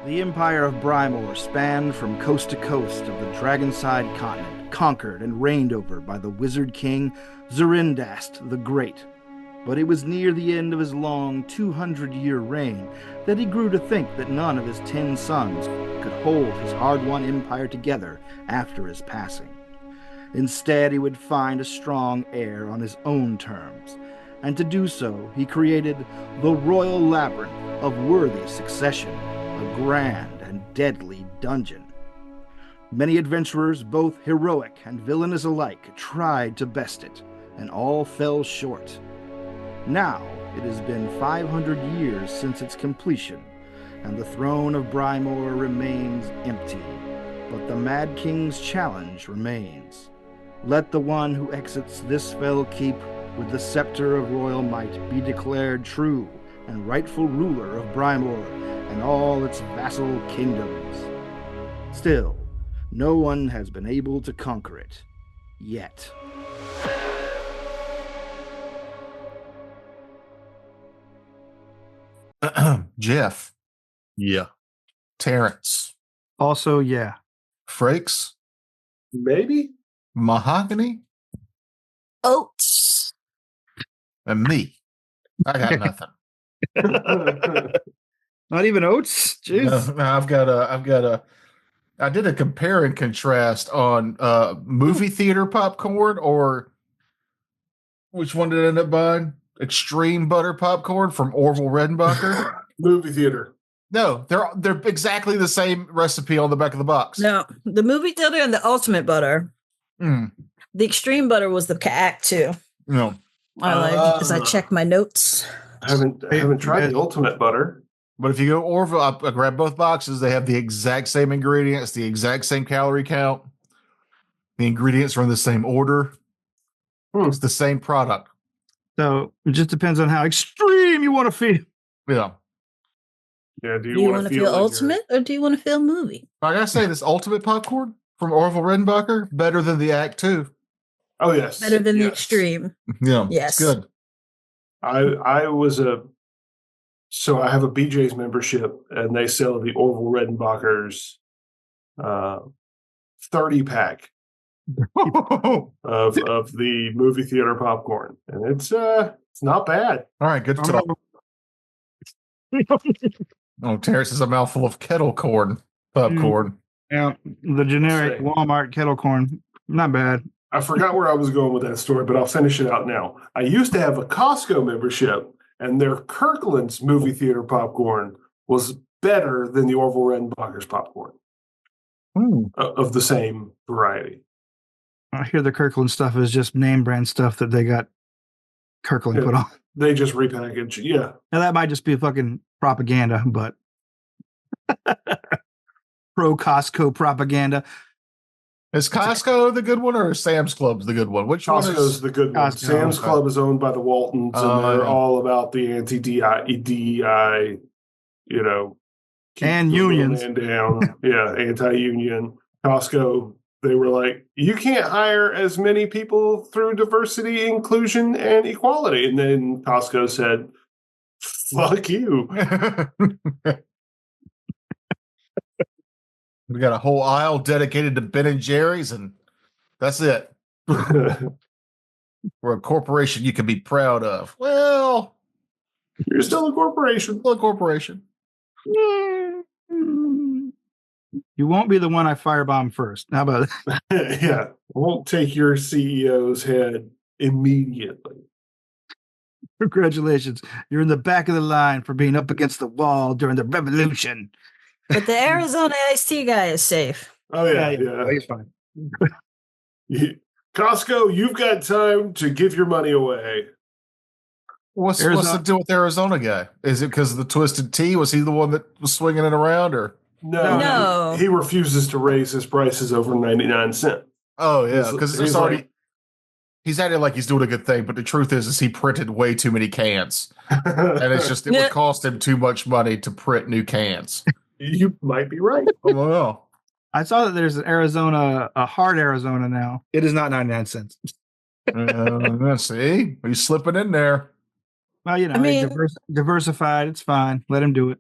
The Empire of Brymore spanned from coast to coast of the Dragonside continent, conquered and reigned over by the Wizard King Zerindast the Great. But it was near the end of his long 200-year reign that he grew to think that none of his 10 sons could hold his hard-won empire together after his passing. Instead, he would find a strong heir on his own terms, and to do so, he created the Royal Labyrinth of Worthy Succession, a grand and deadly dungeon. Many adventurers, both heroic and villainous alike, tried to best it, and all fell short. Now, it has been 500 years since its completion, and the throne of Brymore remains empty, but the Mad King's challenge remains. Let the one who exits this fell keep with the scepter of royal might be declared true and rightful ruler of Brymore and all its vassal kingdoms. Still, no one has been able to conquer it yet. Jeff, Yeah. Terrence, Also, yeah. Frakes, Maybe? Mahogany, Oats. and me. I got nothing. Not even oats? Jeez. No, I did a compare and contrast on movie theater popcorn, or which one did I end up buying? Extreme butter popcorn from Orville Redenbacher. Movie theater. No, they're exactly the same recipe on the back of the box. No, the movie theater and the ultimate butter. Mm, The extreme butter was the Act 2. no. I like as I check my notes. I haven't tried the ultimate butter. But if you go Orville, I grab both boxes. They have the exact same ingredients, the exact same calorie count. The ingredients are in the same order. It's the same product. So it just depends on how extreme you want to feel. Yeah. Yeah, Do you want to feel like ultimate or do you want to feel movie? I gotta say, this ultimate popcorn from Orville Redenbacher better than the Act 2. Oh, yes. Better than the Yes. extreme. Yeah. Yes. It's good. So I have a BJ's membership, and they sell the Orville Redenbacher's 30-pack of the movie theater popcorn, and it's not bad. All right, good talk. Oh, Terrence is a mouthful of kettle corn popcorn. Yeah, the generic Same. Walmart kettle corn. Not bad. I forgot where I was going with that story, but I'll finish it out now. I used to have a Costco membership, and their Kirkland's movie theater popcorn was better than the Orville Redenbacher's popcorn of the same variety. I hear the Kirkland stuff is just name brand stuff that they got Kirkland Yeah. put on. They just repackage. Yeah. Now that might just be fucking propaganda, but pro Costco propaganda. Is Costco the good one or is Sam's Club's the good one? Which one Costco's is the good one. Costco. Sam's Okay. Club is owned by the Waltons, and they're yeah. all about the anti-DEI, keep And the little unions. man down. Yeah, anti-union. Costco, they were like, you can't hire as many people through diversity, inclusion, and equality. And then Costco said, fuck you. We got a whole aisle dedicated to Ben and Jerry's, and that's it. We're a corporation you can be proud of. Well, You're still a corporation. still a corporation. You won't be the one I firebomb first. How about that? Yeah. Won't take your CEO's head immediately. Congratulations. You're in the back of the line for being up against the wall during the revolution. But the Arizona iced tea guy is safe. Oh, yeah. He's fine. Costco, you've got time to give your money away. What's Arizona- the deal with the Arizona guy? Is it because of the twisted tea? Was he the one that was swinging it around, or? No. He refuses to raise his prices over 99 cents. Oh yeah, He's- because he's it's already. like- He's acting like he's doing a good thing, but the truth is he printed way too many cans, and it's just it Yeah. would cost him too much money to print new cans. You might be right. Oh no. I saw that there's an Arizona, a hard Arizona now. It is not 99 cents. See, he's slipping in there. Well, I mean- diversified. It's fine. Let him do it.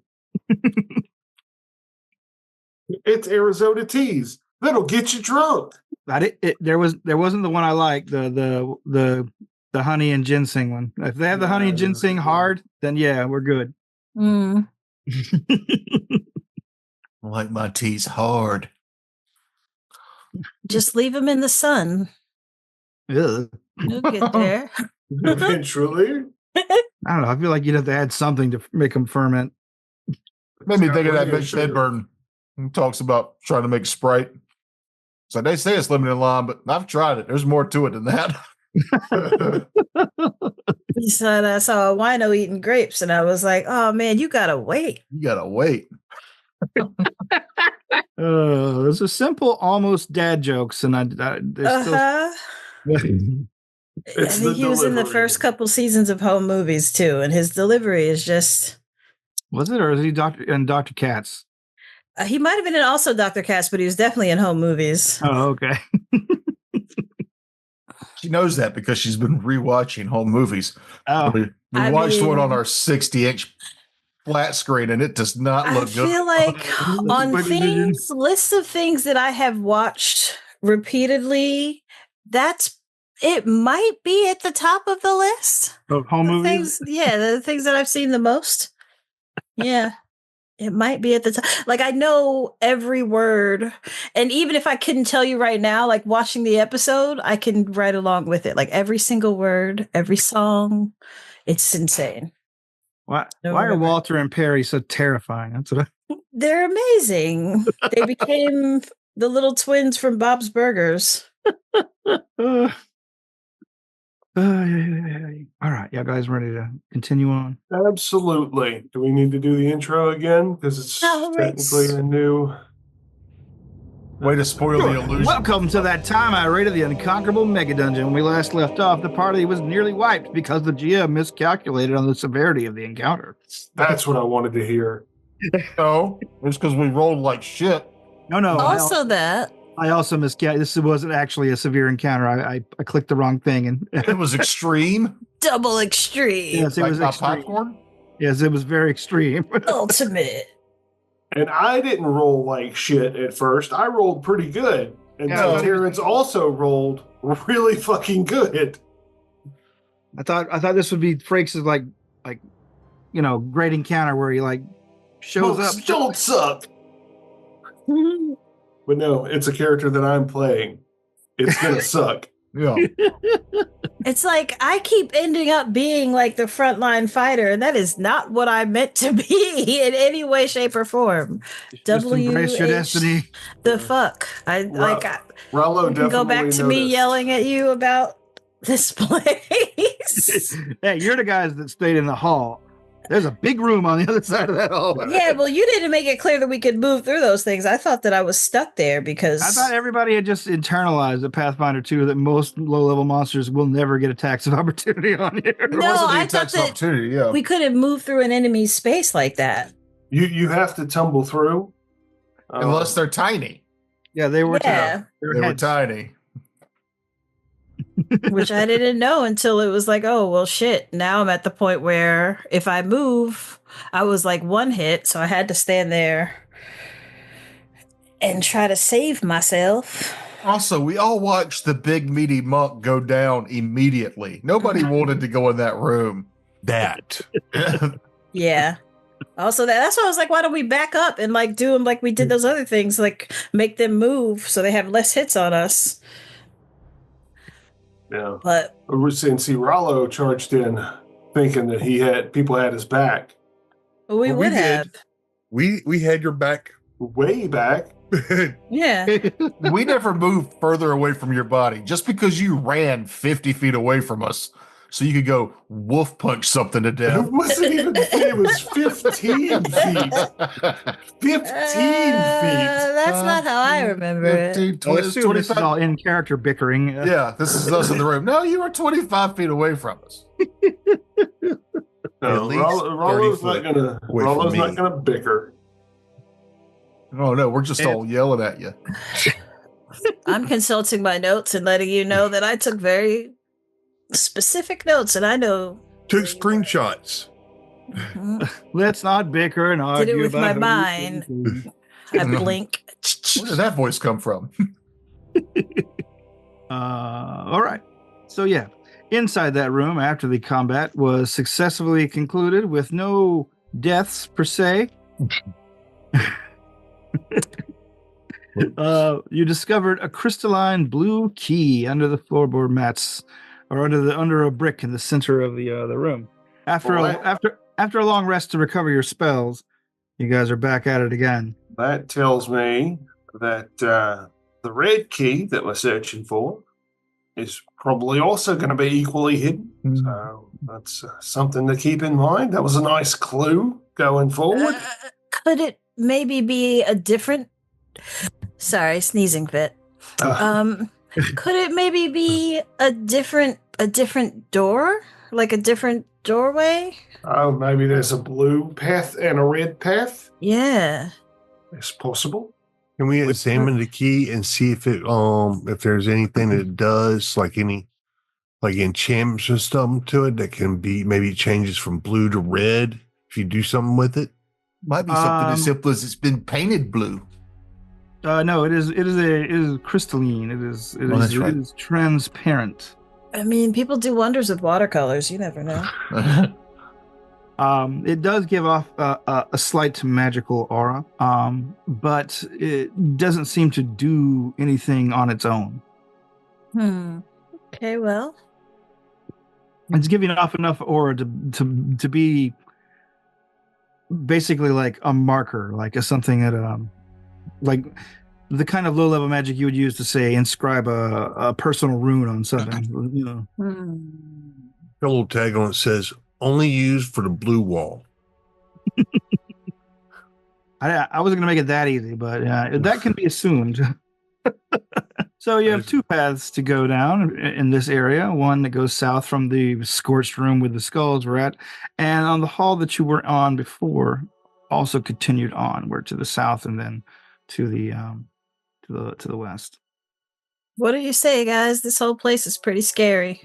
It's Arizona teas. That'll get you drunk. There wasn't the one I like, the honey and ginseng one. If they have the honey and ginseng hard, then yeah, we're good. Mm. I like my teas hard. Just leave them in the sun. Ugh. You'll get there. Eventually. I don't know. I feel like you'd have to add something to make them ferment. Made me think of that Scott, Mitch Hedberg who talks about trying to make Sprite. So they say it's limited line, but I've tried it. There's more to it than that. He said, I saw a wino eating grapes, and I was like, oh man, you gotta wait. You gotta wait. Those are simple, almost dad jokes, and they're still. I It's the think he was in the delivery. first couple seasons of home movies too, and his delivery is just. Was it, or is he Dr. Katz? He might have been in also Dr. Katz, but he was definitely in home movies. Oh, okay. She knows that because she's been rewatching home movies. Oh, We watched one on our 60-inch flat screen, and it does not look good. I feel like on lists of things that I have watched repeatedly, it might be at the top of the list. home movies. The things that I've seen the most. Yeah. It might be at the top. Like, I know every word. And even if I couldn't tell you right now, like watching the episode, I can write along with it. Like every single word, every song. It's insane. Why are Walter and Perry so terrifying? That's what They're amazing. They became the little twins from Bob's Burgers. All right, y'all guys ready to continue on? Absolutely. Do we need to do the intro again? Because it's technically a new. Way to spoil the illusion. Welcome to that time I rated the Unconquerable Mega Dungeon. When we last left off, the party was nearly wiped because the GM miscalculated on the severity of the encounter. That's what I wanted to hear. No, it's because we rolled like shit. No. I also miscalculated. This wasn't actually a severe encounter. I clicked the wrong thing, and it was extreme. Double extreme. Yes, it was extreme. Popcorn. Yes, it was very extreme. Ultimate. And I didn't roll like shit at first. I rolled pretty good, and Terrence also rolled really fucking good. I thought this would be Frakes' like great encounter where he like shows up. Don't suck. But no, it's a character that I'm playing. It's gonna suck. Yeah. It's like I keep ending up being like the frontline fighter, and that is not what I meant to be in any way, shape, or form. Embrace your destiny. The fuck. Rollo definitely go back to me yelling at you about this place. Hey, you're the guys that stayed in the hall. There's a big room on the other side of that hall. Yeah, well, you didn't make it clear that we could move through those things. I thought that I was stuck there because I thought everybody had just internalized at Pathfinder 2 that most low-level monsters will never get attacks of opportunity on here. No, I thought that we couldn't move through an enemy's space like that. You have to tumble through. Unless they're tiny. Yeah, they were tiny. They were tiny. Which I didn't know until it was like, oh, well, shit. Now I'm at the point where if I move, I was like one hit. So I had to stand there and try to save myself. Also, we all watched the big meaty monk go down immediately. Nobody wanted to go in that room. Yeah. Also, that's why I was like, why don't we back up and like do them like we did those other things, like make them move so they have less hits on us. Yeah, but see, Rollo charged in thinking that people had his back. Well, we would have. We had your back way back. Yeah, we never moved further away from your body just because you ran 50 feet away from us, so you could go wolf punch something to death. It wasn't even. It was 15 feet. 15 feet. That's not how I remember 15, it. Well, this is all in character bickering. Yeah, this is us in the room. No, you were 25 feet away from us. No, Rollo's not gonna bicker. Oh no, we're just all yelling at you. I'm consulting my notes and letting you know that I took very specific notes, and I know took screenshots. Mm-hmm. Let's not bicker and argue. Did it with my mind. I blink. Where did that voice come from? All right. So yeah, inside that room, after the combat was successfully concluded with no deaths per se, you discovered a crystalline blue key under the floorboard mats, or under a brick in the center of the room. After a long rest to recover your spells, you guys are back at it again. That tells me that the red key that we're searching for is probably also going to be equally hidden. So that's something to keep in mind. That was a nice clue going forward. Could it maybe be a different? Sorry, sneezing fit. Could it maybe be a different door, like a different doorway? Oh, maybe there's a blue path and a red path. Yeah. It's possible. Can we examine the key and see if there's anything that it does, like any enchantments or something to it that can be maybe it changes from blue to red if you do something with it? Might be something as simple as it's been painted blue. No, it is crystalline. It is Right. it is transparent. I mean, people do wonders with watercolors. You never know. It does give off a slight magical aura, but it doesn't seem to do anything on its own. Okay, well. It's giving off enough aura to be basically like a marker, like something that like the kind of low level magic you would use to say inscribe a personal rune on something. You know. A little tag on it says only used for the blue wall. I wasn't gonna make it that easy, but that can be assumed. So you have two paths to go down in this area. One that goes south from the scorched room where the skulls were at, and on the hall that you were on before also continued onward to the south and then to the west. What do you say, guys? This whole place is pretty scary.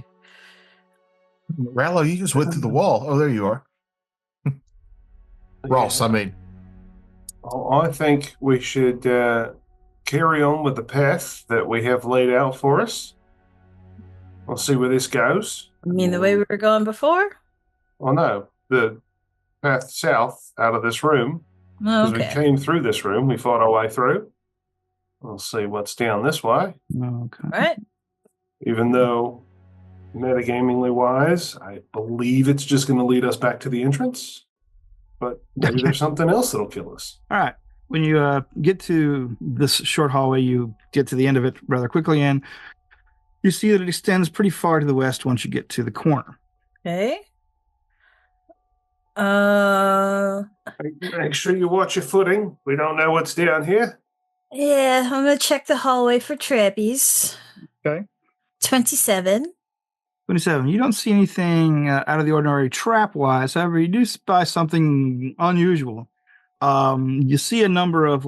Rallo, you just went through the wall. Oh, there you are. Ross, I mean. I think we should carry on with the path that we have laid out for us. We'll see where this goes. You mean the way we were going before? Oh, no. The path south out of this room. Because we came through this room. We fought our way through. We'll see what's down this way. Okay. All right. Even though, metagamingly wise, I believe it's just going to lead us back to the entrance. But maybe there's something else that'll kill us. All right. When you get to this short hallway, you get to the end of it rather quickly, and you see that it extends pretty far to the west once you get to the corner. Okay. Make sure you watch your footing. We don't know what's down here. Yeah, I'm gonna check the hallway for trappies. Okay. 27. 27. You don't see anything out of the ordinary trap-wise. However, you do spy something unusual. You see a number of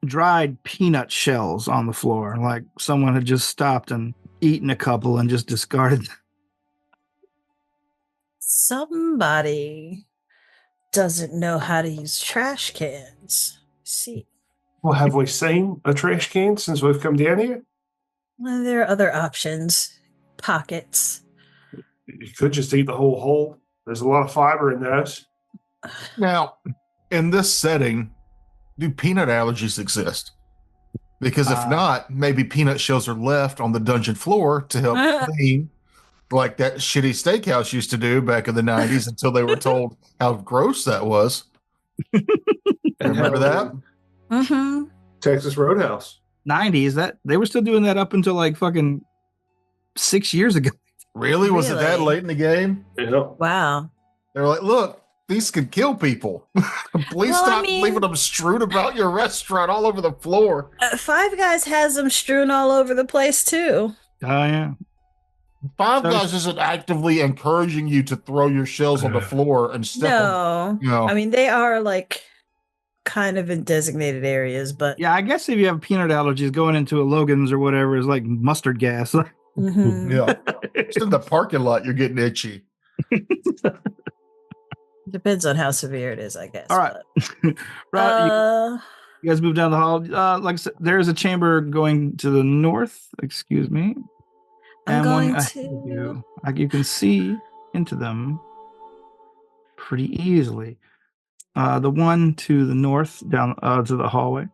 dried peanut shells on the floor, like someone had just stopped and eaten a couple and just discarded them. Somebody doesn't know how to use trash cans. See. Well, have we seen a trash can since we've come down here? Well, there are other options. Pockets. You could just eat the whole hole. There's a lot of fiber in those. Now, in this setting, do peanut allergies exist? Because if not, maybe peanut shells are left on the dungeon floor to help clean, like that shitty steakhouse used to do back in the 90s until they were told how gross that was. Remember that? Mm-hmm. Texas Roadhouse. 90s, that they were still doing that up until like fucking 6 years ago. Really? Was it that Really? late in the game? Yeah. Wow. They were like, look, these could kill people. Please Well, stop leaving them strewn about your restaurant all over the floor. Five Guys has them strewn all over the place, too. Oh, yeah. Five Guys isn't actively encouraging you to throw your shells on the floor and step on. No. I mean, they are like kind of in designated areas, but Yeah, I guess if you have peanut allergies, going into a Logan's or whatever is like mustard gas. Mhm. Yeah. Just in the parking lot, you're getting itchy. Depends on how severe it is, I guess. All right. But, Right. You guys move down the hall. Like I said, there's a chamber going to the north. Excuse me. I'm And going one ahead of you. Like you can see into them pretty easily. The one to the north, down to the hallway.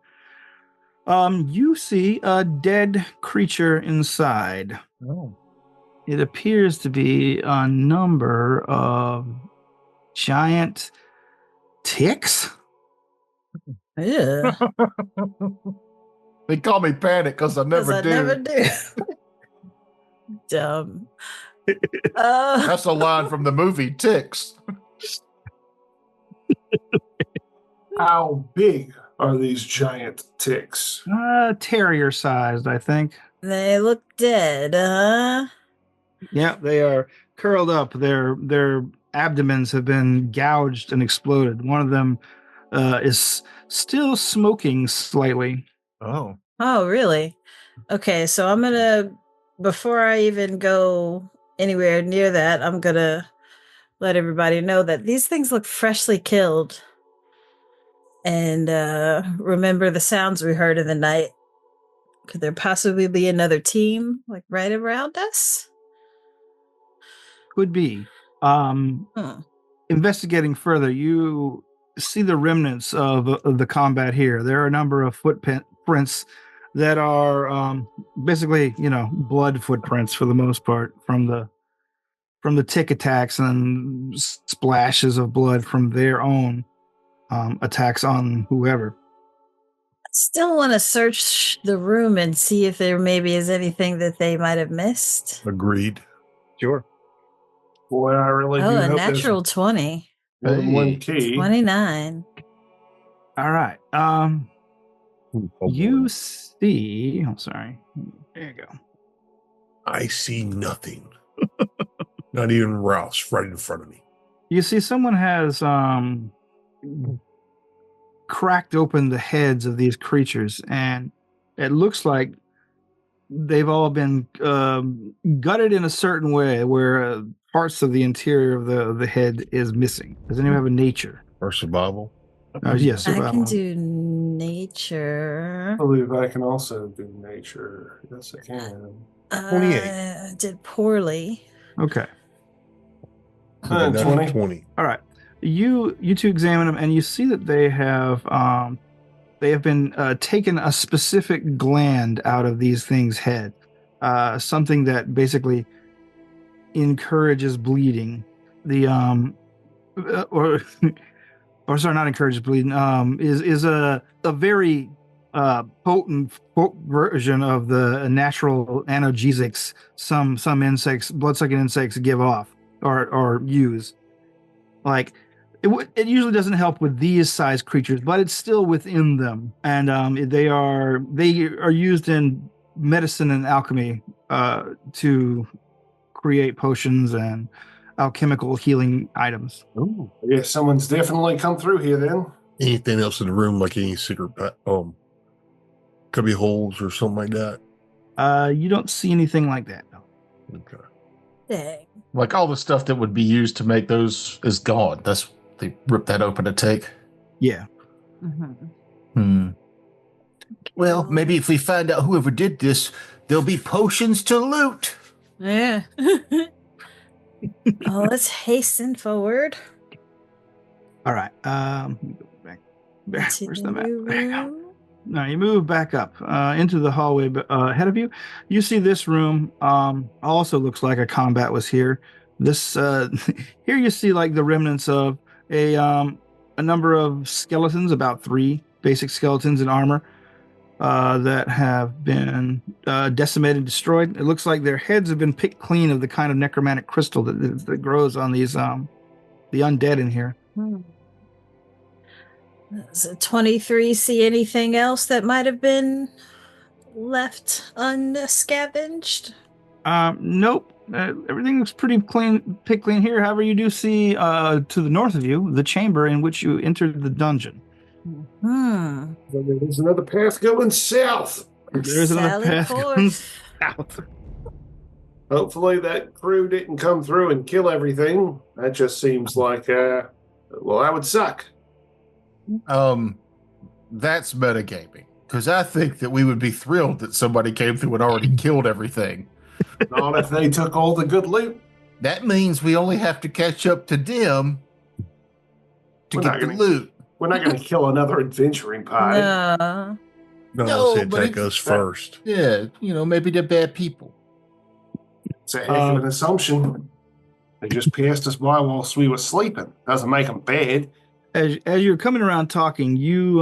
You see a dead creature inside. Oh. It appears to be a number of giant ticks. Yeah. They call me Panic because I never do. Dumb. That's a line from the movie Ticks. How big are these giant ticks? Terrier sized, I think. They look dead, huh? Yeah, they are curled up. Their abdomens have been gouged and exploded. One of them is still smoking slightly. Oh. Oh, really? Okay, so I'm gonna, before I even go anywhere near that, I'm gonna let everybody know that these things look freshly killed. And remember the sounds we heard in the night. Could there possibly be another team like right around us? Could be. Investigating further, you see the remnants of the combat here. There are a number of footprints that are basically, blood footprints for the most part from the tick attacks and splashes of blood from their own attacks on whoever. I still want to search the room and see if there maybe is anything that they might have missed. Agreed. Sure. Boy, I really do Oh, a hope natural 20. there's more than one key. 29. All right. You see. I'm sorry. There you go. I see nothing. Not even Rouse right in front of me. You see, someone has cracked open the heads of these creatures, and it looks like they've all been gutted in a certain way where parts of the interior of the head is missing. Does anyone have a nature? Or survival? Yes, I survival. can do nature. I believe I can also do nature. Yes, I can. 28. Did poorly. Okay. 20. All right. You two examine them, and you see that they have been taken a specific gland out of these things' head, something that basically encourages bleeding. The or sorry, not encourages bleeding. Is a very potent version of the natural analgesics some insects, blood-sucking insects, give off or use. Like it usually doesn't help with these size creatures, but it's still within them, and they are used in medicine and alchemy to create potions and alchemical healing items. Ooh. Yeah, someone's definitely come through here then. Anything else in the room, like any secret cubby holes or something like that? You don't see anything like that, no. Okay. Dang. Like all the stuff that would be used to make those is gone. They ripped that open to take. Yeah. Well, maybe if we find out whoever did this, there'll be potions to loot. Yeah. Oh, let's hasten forward. All right. Back. To Where's the the map? new There you go. room. No, you move back up into the hallway ahead of you. You see this room also looks like a combat was here. This here you see like the remnants of a number of skeletons, about 3 basic skeletons in armor that have been decimated, destroyed. It looks like their heads have been picked clean of the kind of necromantic crystal that grows on these the undead in here. Does a 23 see anything else that might have been left unscavenged? Nope. Everything looks pretty clean, picked clean here. However, you do see to the north of you the chamber in which you entered the dungeon. There's another path going south. There's another Sally path forth. going south. Hopefully that crew didn't come through and kill everything. That just seems like Well, that would suck. That's metagaming. Because I think that we would be thrilled that somebody came through and already killed everything. Not if they took all the good loot. That means we only have to catch up to them to We're get not the gonna- loot. We're not going to kill another adventuring party. No. No, said but take it's- us first. Yeah, maybe they're bad people. It's a heck of an assumption. They just passed us by whilst we were sleeping. Doesn't make them bad. As you're coming around talking, you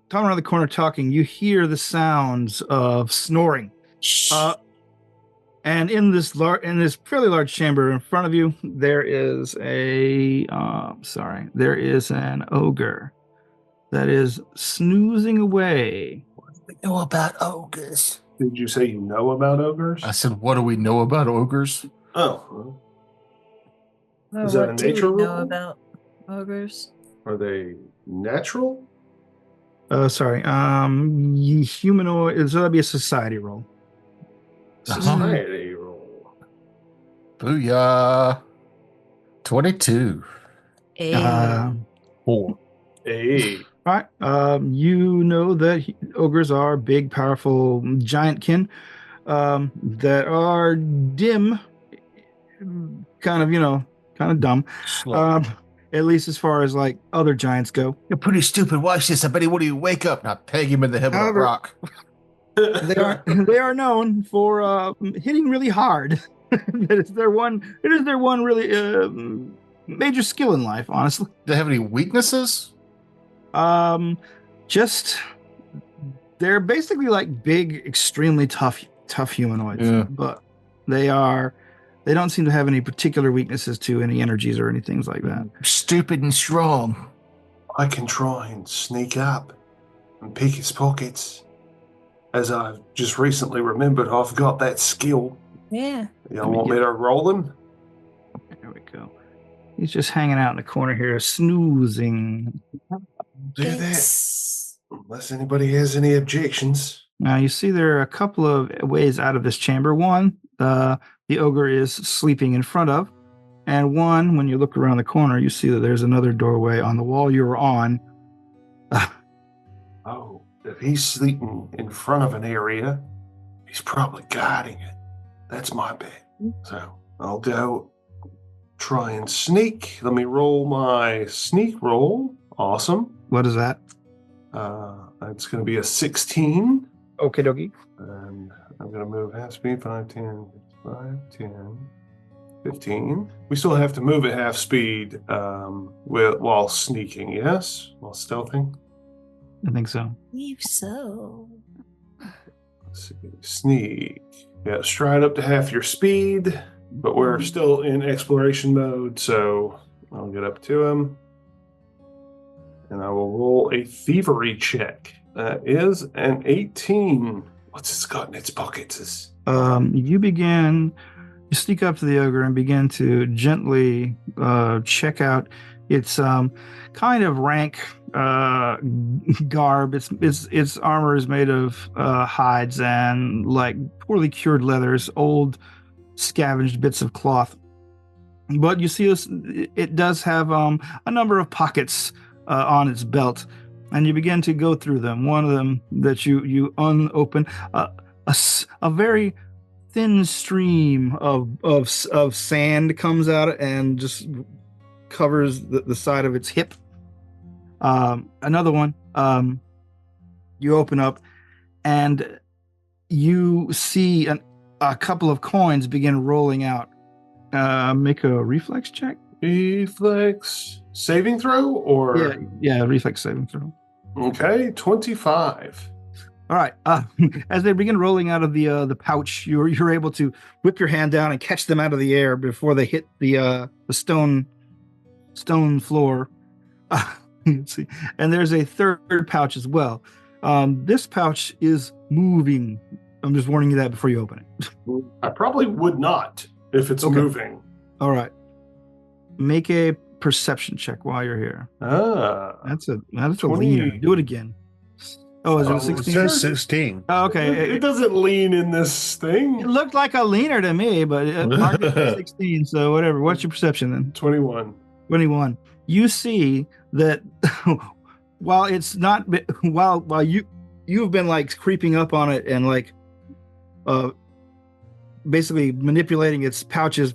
coming around the corner talking, you hear the sounds of snoring. And in this fairly large chamber in front of you, there is there is an ogre that is snoozing away. We know about ogres. Did you say you know about ogres? I said, what do we know about ogres? Oh. Well, Is that what a do we nature know rule? about ogres? Are they natural? Humanoid. So that'd be a society roll. Society rule. Booyah. 22. Eh. 4. Hey. All right. You know that ogres are big, powerful giantkin that are dim, kind of dumb. Slow. At least as far as like other giants go. You're pretty stupid. Watch this. I bet he would you wake up. Now peg him in the head with a However- rock. They are known for hitting really hard. It is their one really major skill in life, honestly. Do they have any weaknesses? Just they're basically like big, extremely tough humanoids. Yeah. But they don't seem to have any particular weaknesses to any energies or anything like that. Stupid and strong. I can try and sneak up and pick his pockets. As I've just recently remembered, I've got that skill. Yeah. Y'all want me to roll him? There we go. He's just hanging out in the corner here, snoozing. Do that. Thanks. Unless anybody has any objections. Now you see there are a couple of ways out of this chamber. One, the ogre is sleeping in front of, and one, when you look around the corner, you see that there's another doorway on the wall you were on. Oh, if he's sleeping in front of an area, he's probably guarding it. That's my bet. So I'll go try and sneak. Let me roll my sneak roll. Awesome. What is that? It's going to be a 16. Okay, dokie. And I'm going to move half speed, 5, 10, 5, 10, 15. We still have to move at half speed while sneaking, yes? While stealthing. I think so. Believe so. Let's see. Sneak. Yeah, stride up to half your speed, but we're still in exploration mode, so I'll get up to him. And I will roll a thievery check. That is an 18. What's it got in its pockets? You sneak up to the ogre and begin to gently check out its kind of rank garb. Its armor is made of hides and like poorly cured leathers, old scavenged bits of cloth. But you see, it does have a number of pockets on its belt, and you begin to go through them. One of them that you unopen, a very thin stream of sand comes out and just covers the side of its hip. Another one, you open up and you see a couple of coins begin rolling out. Make a reflex check. Reflex saving throw or Yeah, reflex saving throw. Okay, 25. All right. As they begin rolling out of the pouch, you're able to whip your hand down and catch them out of the air before they hit the stone floor. Let's see. And there's a third pouch as well. This pouch is moving. I'm just warning you that before you open it. I probably would not if it's Okay. moving. All right. Make a perception check while you're here. That's a 20. leaner. Do it again. Oh, is it a Oh, 16? It says 16. Oh, okay. It doesn't lean in this It thing. looked like a leaner to me, but it marked it as 16, so whatever. What's your perception then? 21. 21. you see that while it's not while you've been like creeping up on it and like basically manipulating its pouches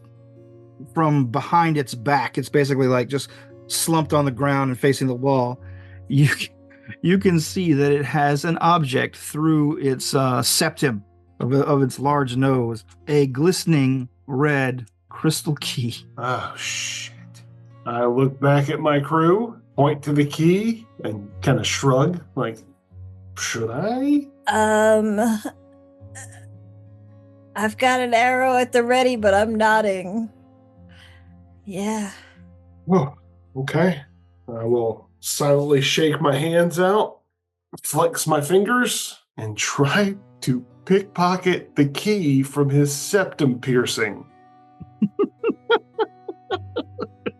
from behind its back, it's basically like just slumped on the ground and facing the wall. You can see that it has an object through its septum of its large nose, a glistening red crystal key. Oh, shit. I look back at my crew, point to the key, and kind of shrug, like, should I? I've got an arrow at the ready, but I'm nodding. Yeah. Oh, okay. I will silently shake my hands out, flex my fingers, and try to pickpocket the key from his septum piercing.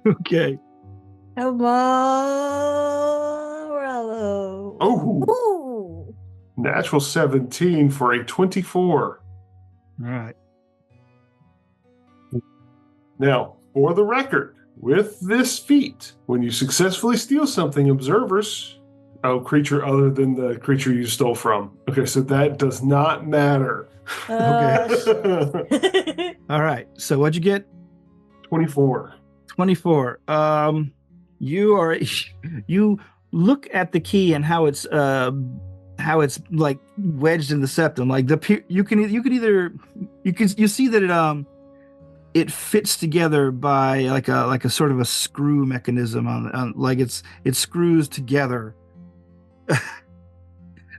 Okay. Come on, Rollo. Oh, Ooh. natural 17 for a 24. All right. Now, for the record, with this feat, when you successfully steal something, observers, creature other than the creature you stole from. Okay, so that does not matter. Okay. All right. So what'd you get? 24. 24. You look at the key and how it's like wedged in the septum. Like you see that it fits together by like a sort of a screw mechanism on like it screws together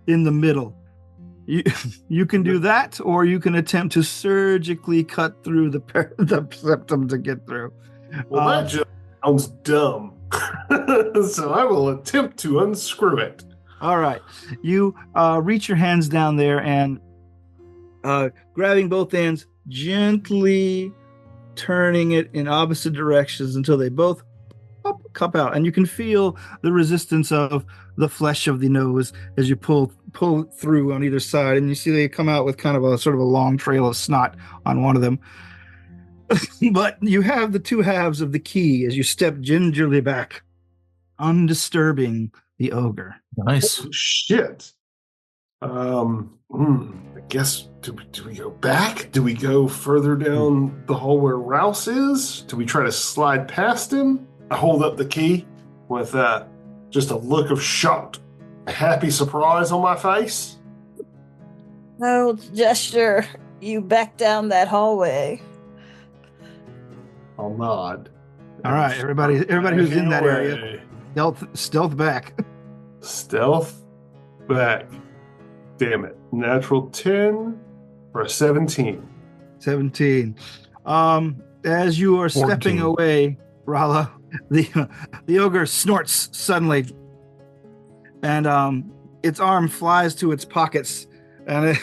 in the middle. You can do that, or you can attempt to surgically cut through the septum to get through. Well, that just sounds dumb. So I will attempt to unscrew it. All right. You reach your hands down there and grabbing both ends, gently turning it in opposite directions until they both cup out. And you can feel the resistance of the flesh of the nose as you pull through on either side. And you see they come out with kind of a sort of a long trail of snot on one of them. But you have the two halves of the key as you step gingerly back, undisturbing the ogre. Nice. Holy shit. I guess, do we go back? Do we go further down the hall where Rouse is? Do we try to slide past him? I hold up the key with just a look of shocked, happy surprise on my face. I'll gesture you back down that hallway. I'll nod. All right, everybody who's in that area, stealth back. Stealth back. Damn it. Natural 10 for a 17. 17. As you are 14. stepping away, Rala, the ogre snorts suddenly, and its arm flies to its pockets, and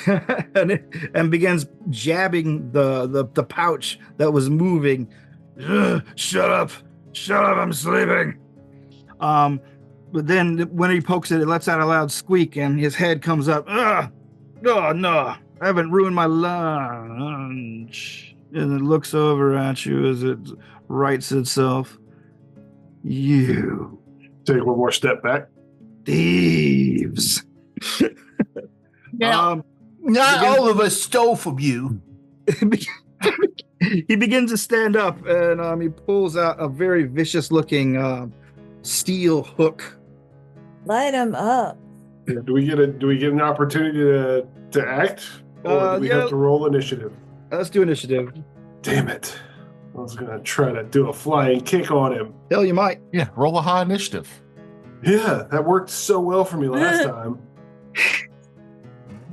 and begins jabbing the pouch that was moving. Shut up! I'm sleeping. But then when he pokes it, it lets out a loud squeak, and his head comes up. Oh no! I haven't ruined my lunch. And it looks over at you as it rights itself. You Take one more step back. thieves! Not all of us stole from you. He begins to stand up, and he pulls out a very vicious-looking steel hook. Light him up. Do we get an opportunity to act? Or do we have to roll initiative? Let's do initiative. Damn it. I was going to try to do a flying kick on him. Hell, you might. Yeah, roll a high initiative. Yeah, that worked so well for me last time.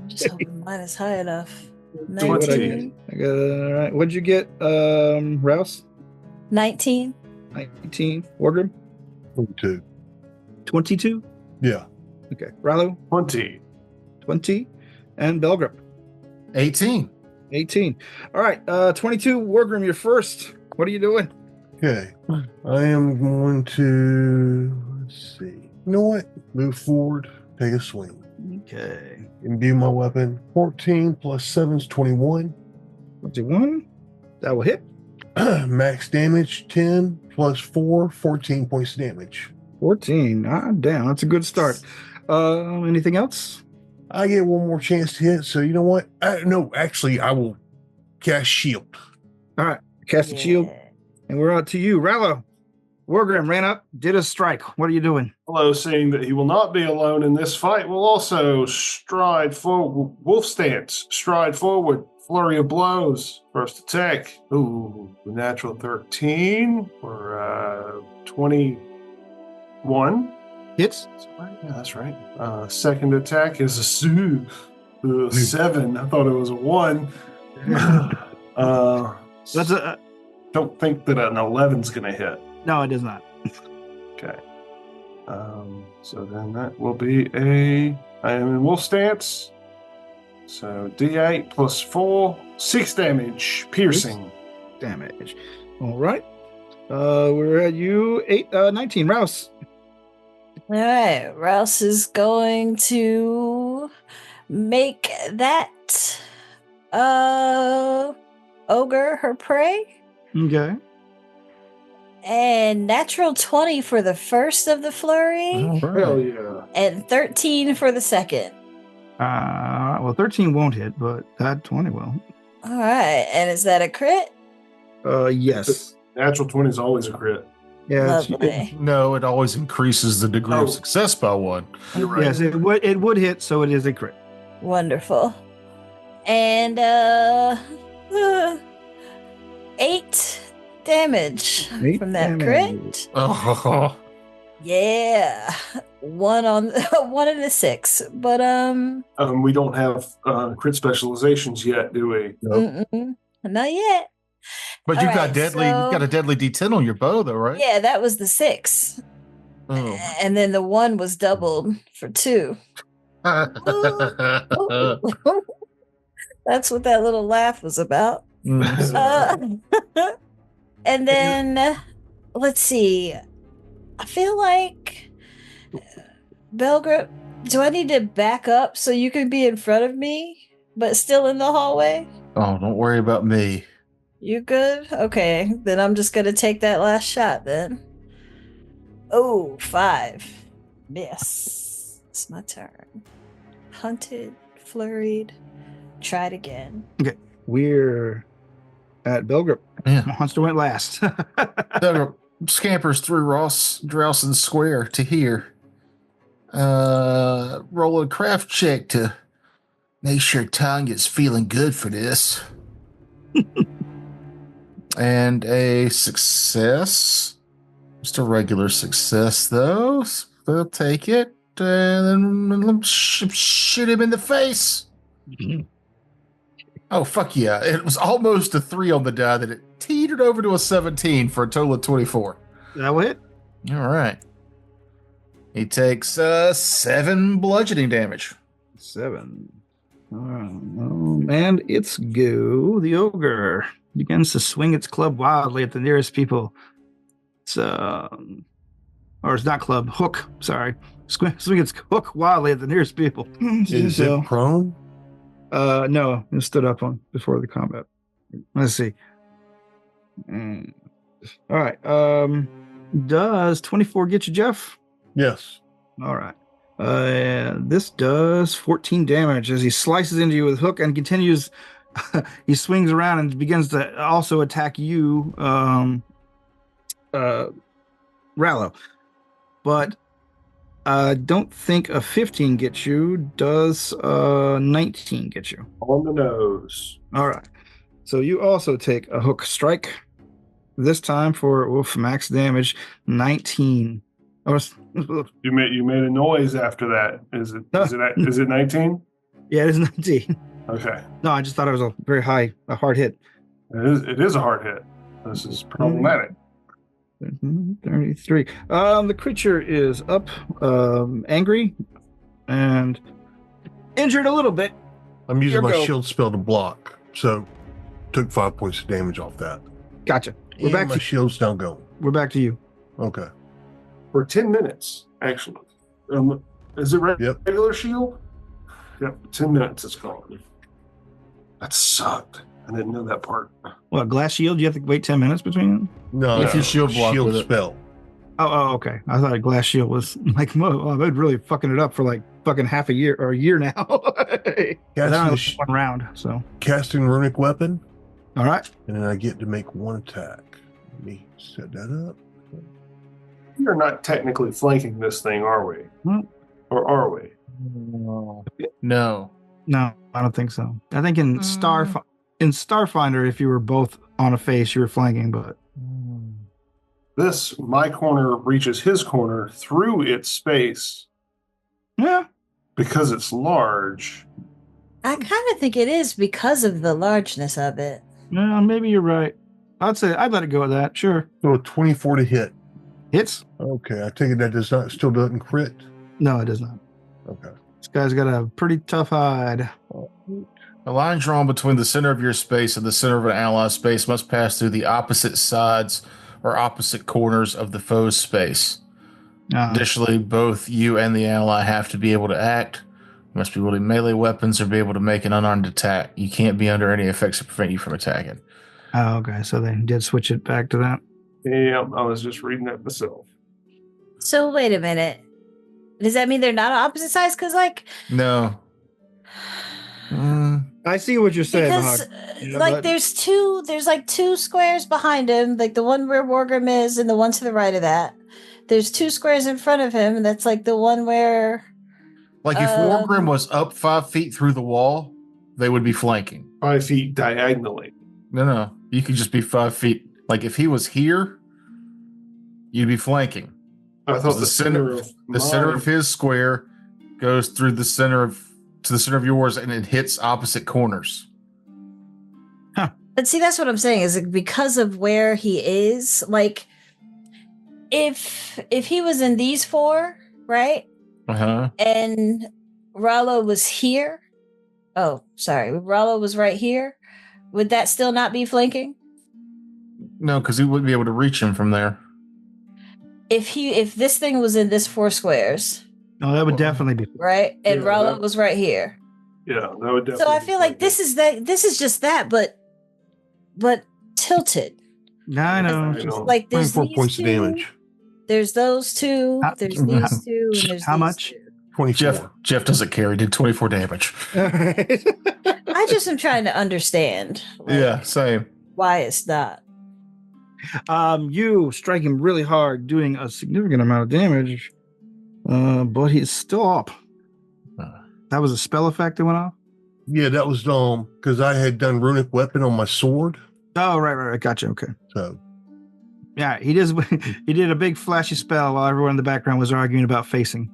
Just hoping mine is high enough. 20. I got all right. What'd you get, Rouse? 19. 19. Orgrim? 22. 22. Yeah. Okay. Rallo? 20. 20. And Belgrip? 18. 18. All right. 22. Wargrim, you're first. What are you doing? Okay. I am going to, let's see. You know what? Move forward. Take a swing. Okay. Imbue my weapon. 14 plus 7 is 21. 21. That will hit. Max damage 10 plus 4, 14 points of damage. 14. Ah, damn, that's a good start. Anything else? I get one more chance to hit, so you know what? No, actually, I will cast shield. All right, cast a shield, and we're out to you, Rallo. Wargrim ran up, did a strike. What are you doing? Hello, seeing that he will not be alone in this fight, will also stride forward, wolf stance, stride forward, flurry of blows, first attack. Ooh, natural 13 for 21. Hits. Yeah, that's right. Second attack is a 7. I thought it was a 1. That's a Don't think that an 11's going to hit. no. It does not. Okay. So then that will be I am in wolf stance. So D8 plus 4, 6 damage, piercing. Damage. All right. We're at you. 19. Rouse. All right, Rouse is going to make that ogre her prey, Okay. and natural 20 for the first of the flurry, Hell yeah. and 13 for the second. Well, 13 won't hit, but that 20 will. All right, and is that a crit? Yes. Natural 20 is always a crit. Yeah. Lovely. No, it always increases the degree Oh. of success by 1. You're right. Yes, it would hit, so it is a crit. Wonderful. And 8 damage 8 from that damage. crit. Oh, Yeah, one and a 6, but We don't have crit specializations yet, do we? mm-mm, not yet. but All you've got right, deadly. You've got a deadly D10 on your bow, though, right? Yeah, that was the 6, Oh. and then the 1 was doubled for 2. That's what that little laugh was about. Mm. And then let's see. I feel like Belgrip, do I need to back up so you can be in front of me, but still in the hallway? Oh, don't worry about me. You good? Okay, then I'm just gonna take that last shot then. Oh, 5. Miss. It's my turn. Hunted, flurried, tried again. We're at Belgrip. Yeah. Monster went last. Doug scampers through Drowson Square to here. Roll a craft check to make sure tongue is feeling good for this. And a success. Just a regular success, though. They'll take it. And then shoot him in the face. Oh, fuck yeah. It was almost a 3 on the die that it teetered over to a 17 for a total of 24. That will hit. All right. He takes 7 bludgeoning damage. 7. And its go. The ogre begins to swing its club wildly at the nearest people. It's or it's not club, hook. Sorry, swing its hook wildly at the nearest people. Is it prone? No, it stood up on before the combat. Let's see. All right. Does 24 get you, Jeff? Yes. All right. This does 14 damage as he slices into you with a hook and continues. He swings around and begins to also attack you, Rallo. But I don't think a 15 gets you. Does 19 get you? On the nose. All right. So you also take a hook strike. This time for max damage 19. You made a noise after that. Is it 19? Yeah, it is 19. Okay. No, I just thought it was a hard hit. It is a hard hit. This is problematic. 33. The creature is up, angry, and injured a little bit. I'm using Your my go. shield spell to block, so took 5 points of damage off that. Gotcha. We're And back my to shield's now going. we're back to you. Okay. For 10 minutes, actually. Is it Yep. regular shield? Yep, 10 minutes it's gone. That sucked. I didn't know that part. What, glass shield? You have to wait 10 minutes between them? No, If you shield block shield with it. spell. Oh, okay. I thought a glass shield was like, well, they'd really fucking it up for like fucking half a year or a year now. But I only Casting, one round, so. casting runic weapon, All right. and then I get to make one attack. Let me set that up. We are not technically flanking this thing, are we? Hmm. Or are we? No. No, I don't think so. I think in Starfinder, if you were both on a face, you were flanking, but My corner reaches his corner through its space yeah. because it's large. I kind of think it is because of the largeness of it. Yeah, maybe you're right. I'd let it go with that. Sure. So a 24 to hit. Hits? Okay, I take it that still doesn't crit. No, it does not. Okay. This guy's got a pretty tough hide. A line drawn between the center of your space and the center of an ally's space must pass through the opposite sides or opposite corners of the foe's space. Additionally, both you and the ally have to be able to act. You must be wielding melee weapons or be able to make an unarmed attack. You can't be under any effects that prevent you from attacking. Oh, okay. So they did switch it back to that. Yeah, I was just reading that myself. So wait a minute. Does that mean they're not opposite sides? Because like No. I see what you're saying. because Yeah, like but- there's like two squares behind him, like the one where Wargrim is and the one to the right of that. There's two squares in front of him, and that's like the one where Like if Wargrim was up 5 feet through the wall, they would be flanking. 5 feet diagonally. No. You could just be 5 feet. Like if he was here, you'd be flanking. I thought The center of his square goes through the center of yours, and it hits opposite corners. But see, that's what I'm saying is like, because of where he is, like if he was in these four, right? Uh-huh. And Rollo was here. Oh, sorry. Rollo was right here. Would that still not be flanking? No, because he wouldn't be able to reach him from there. If this thing was in this four squares, No, that would definitely be. right? And Yeah, Rollo that- was right here. Yeah, that would definitely. So I feel like this is just that, but tilted. No, I know. I It's just- know. Like there's 24 these points two, of damage. There's those two. How- There's these two. And there's How these much? two. 24. Jeff doesn't care. He did 24 damage. All right. I just am trying to understand. like, Yeah, same. Why it's not. You strike him really hard, doing a significant amount of damage, but he's still up. That was a spell effect that went off? Yeah, that was because I had done runic weapon on my sword. Oh, right. Gotcha. Okay. So Yeah, he did a big flashy spell while everyone in the background was arguing about facing.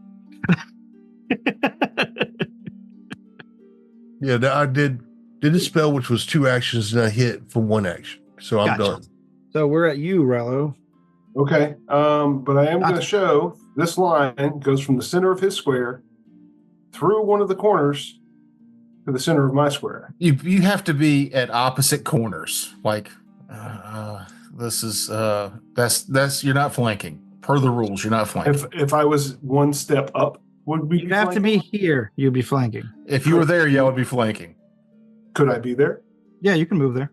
yeah, I did a spell which was 2 actions and I hit for 1 action. So I'm Gotcha. done. So we're at you, Rallo. Okay, but I am going to show this line goes from the center of his square through one of the corners to the center of my square. You have to be at opposite corners. Like this is that's you're not flanking. Per the rules, you're not flanking. If I was one step up, would we? You'd have to be here. You'd be flanking. If you were there, yeah, I would be flanking. Could I be there? Yeah, you can move there.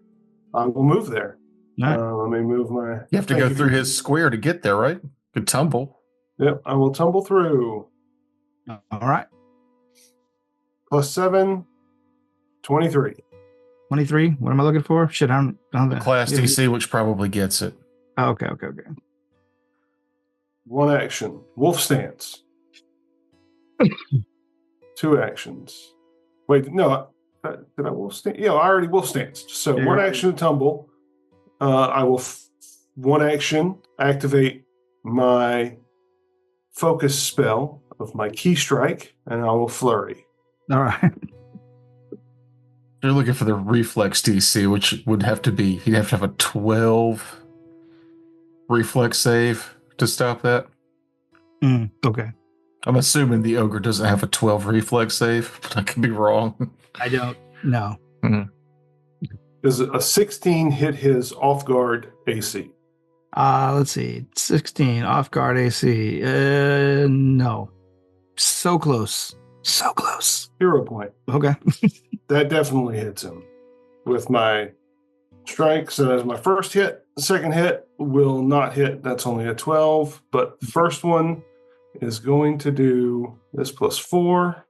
I will move there. All right. Let me move my. You have to go through his square to get there, right? Could tumble. Yep, I will tumble through. All right. +7, 23. 23. What am I looking for? Shit, I don't The class DC, which probably gets it. Oh, okay. 1 action. Wolf stance. 2 actions. Wait, no. Did I wolf stance? Yeah, I already wolf stance. So Yeah, 1 right. action to tumble. I will 1 action activate my focus spell of my key strike, and I will flurry. All right. You're looking for the reflex DC, which would have to be he'd have to have a 12 reflex save to stop that. Okay. I'm assuming the ogre doesn't have a 12 reflex save, but I could be wrong. I don't know. Does a 16 hit his off guard AC? Let's see. 16 off guard AC. No. So close. 0 point. Okay. That definitely hits him. with my strike. So that's my first hit. The second hit will not hit. That's only a 12. But the first one is going to do this plus 4,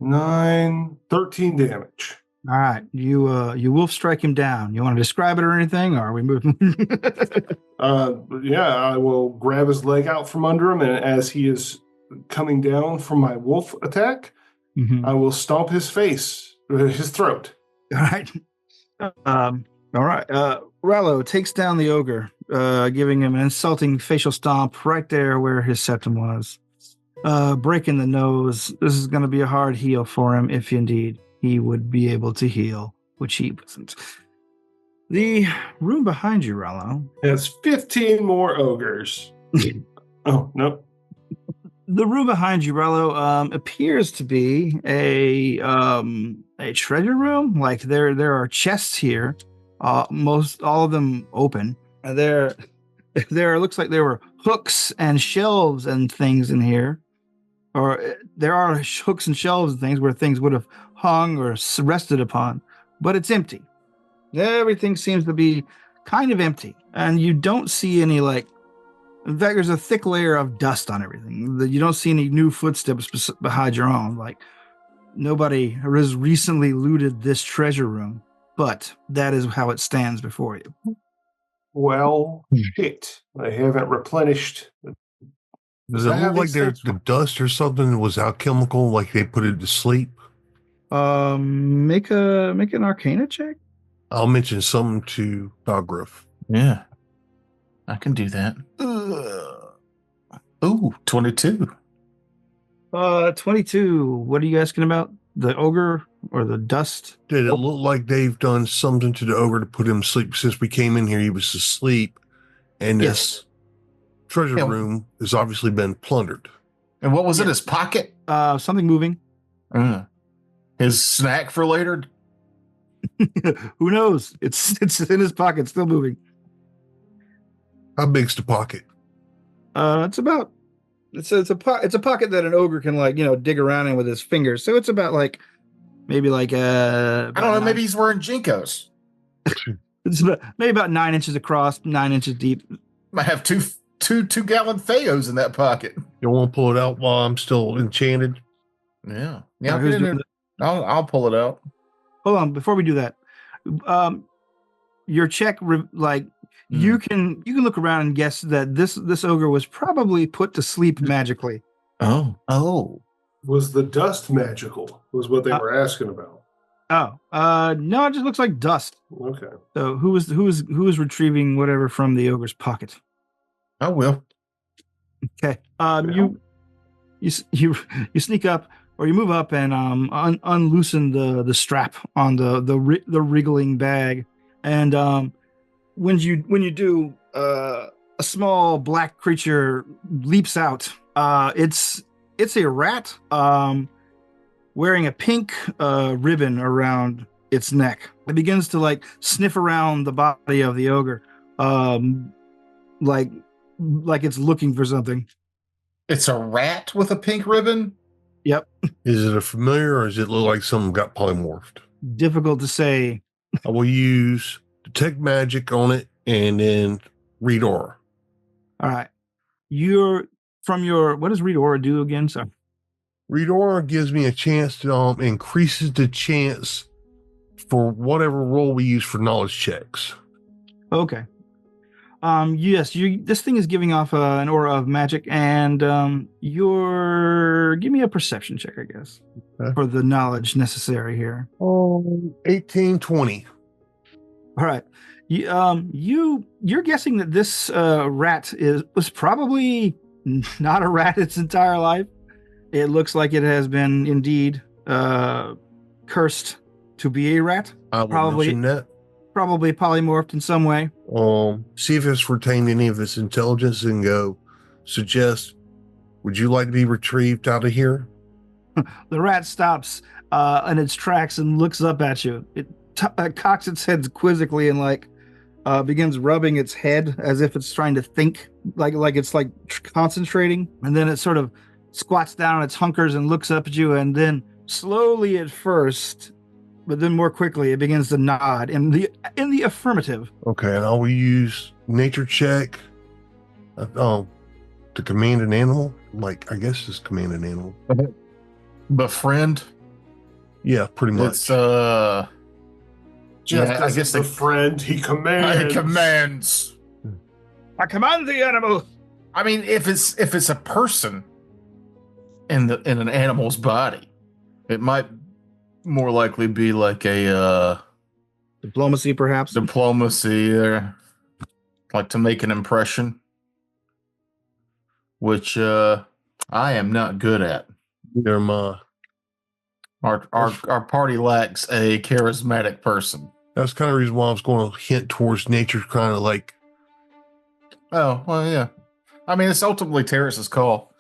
9, 13 damage. All right, you wolf strike him down. You want to describe it or anything, or are we moving? Yeah, I will grab his leg out from under him, and as he is coming down from my wolf attack, I will stomp his throat. All right. All right. Rallo takes down the ogre, giving him an insulting facial stomp right there where his septum was. Breaking the nose. This is going to be a hard heal for him if indeed he would be able to heal, which he wasn't. The room behind you, Rallo, has 15 more ogres. Oh, no. The room behind you, Rallo, appears to be a treasure room. Like there are chests here, most all of them open. There looks like there were hooks and shelves and things in here, or there are hooks and shelves and things where things would have hung or rested upon, but it's empty. Everything seems to be kind of empty, and you don't see any in fact, there's a thick layer of dust on everything. You don't see any new footsteps behind your own. Like nobody has recently looted this treasure room, but that is how it stands before you. Well, shit. I haven't replenished. Does it look like there's the dust or something that was alchemical, like they put it to sleep? Make an Arcana check. I'll mention something to Dogruff. Yeah, I can do that. Ooh, 22. 22. What are you asking about? The ogre or the dust? Did it look like they've done something to the ogre to put him to sleep? Since we came in here, he was asleep, and this treasure room has obviously been plundered. And what was in his pocket? Something moving. His snack for later? Who knows? It's in his pocket, still moving. How big's the pocket? It's a pocket that an ogre can dig around in with his fingers. So it's about maybe I don't know. Maybe he's wearing Jinkos. It's maybe about 9 inches across, 9 inches deep. Might have two gallon Theos in that pocket. You want to pull it out while I'm still enchanted? Yeah. I'll pull it out. Hold on, before we do that, your check you can look around and guess that this ogre was probably put to sleep magically. Oh. Was the dust magical? Was what they were asking about. No, it just looks like dust. Okay. So who was retrieving whatever from the ogre's pocket? I will. Okay. You sneak up, or you move up and unloosen the strap on the wriggling bag, and when you do, a small black creature leaps out. It's a rat wearing a pink ribbon around its neck. It begins to sniff around the body of the ogre, like it's looking for something. It's a rat with a pink ribbon? Yep. Is it a familiar, or does it look like something got polymorphed? Difficult to say. I will use detect magic on it and then read aura. All right. What does read aura do again? So read aura gives me a chance to increases the chance for whatever roll we use for knowledge checks. Okay. Yes, this thing is giving off an aura of magic, and give me a perception check, I guess, for the knowledge necessary here. 18, 20. All right. You're guessing that this rat was probably not a rat its entire life. It looks like it has been indeed cursed to be a rat. I will mention that. Probably polymorphed in some way. See if it's retained any of its intelligence and suggest, would you like to be retrieved out of here? The rat stops in its tracks and looks up at you. It cocks its head quizzically and begins rubbing its head as if it's trying to think, like it's concentrating. And then it sort of squats down on its hunkers and looks up at you, and then slowly at first but then more quickly it begins to nod in the affirmative. Okay, and I will use nature check to command an animal. Like, I guess just command an animal. Befriend. Yeah, pretty much. It's Jeff I doesn't guess the befriend, he commands. commands. I command the animal. I mean, if it's a person in an animal's body, it might more likely be like a Diplomacy, perhaps. diplomacy there, like to make an impression, which I am not good at. Near my. Our party lacks a charismatic person. That's kind of the reason why I was going to hint towards nature, kind of like. Oh well, yeah. I mean, it's ultimately Terrace's call.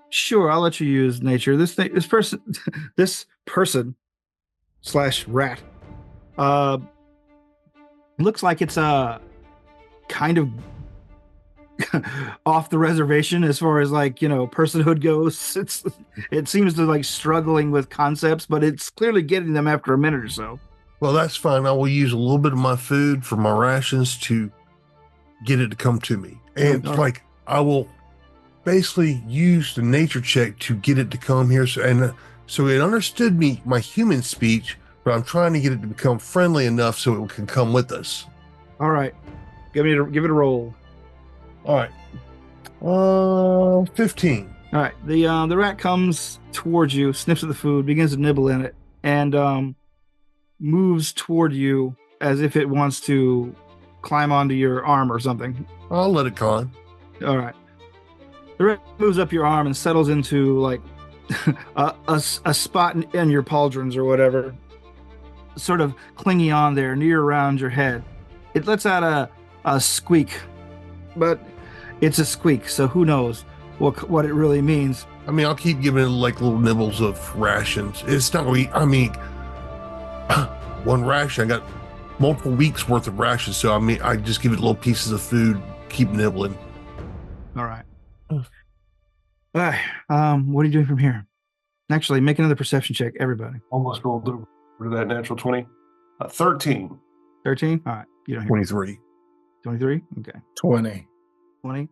Sure, I'll let you use nature. This person / rat, looks like it's kind of off the reservation as far as like, personhood goes. It seems to like struggling with concepts, but it's clearly getting them after a minute or so. Well, that's fine. I will use a little bit of my food for my rations to get it to come to me. And like, I will basically use the nature check to get it to come here. So it understood me, my human speech, but I'm trying to get it to become friendly enough so it can come with us. All right, give it a roll. All right. 15. All right, the rat comes towards you, sniffs at the food, begins to nibble in it, and moves toward you as if it wants to climb onto your arm or something. I'll let it con. All right. The rat moves up your arm and settles into like a spot in your pauldrons or whatever, sort of clinging on there near around your head. It lets out a squeak, but it's a squeak, so who knows what it really means. I mean, I'll keep giving it like little nibbles of rations. It's not really, I mean, one ration, I got multiple weeks worth of rations. So, I mean, I just give it little pieces of food, keep nibbling. All right. All right. What are you doing from here? Actually, make another perception check, everybody. Almost rolled over to that natural 20. 13. 13? All right. You don't hear 23. 23? Okay. 20. 20?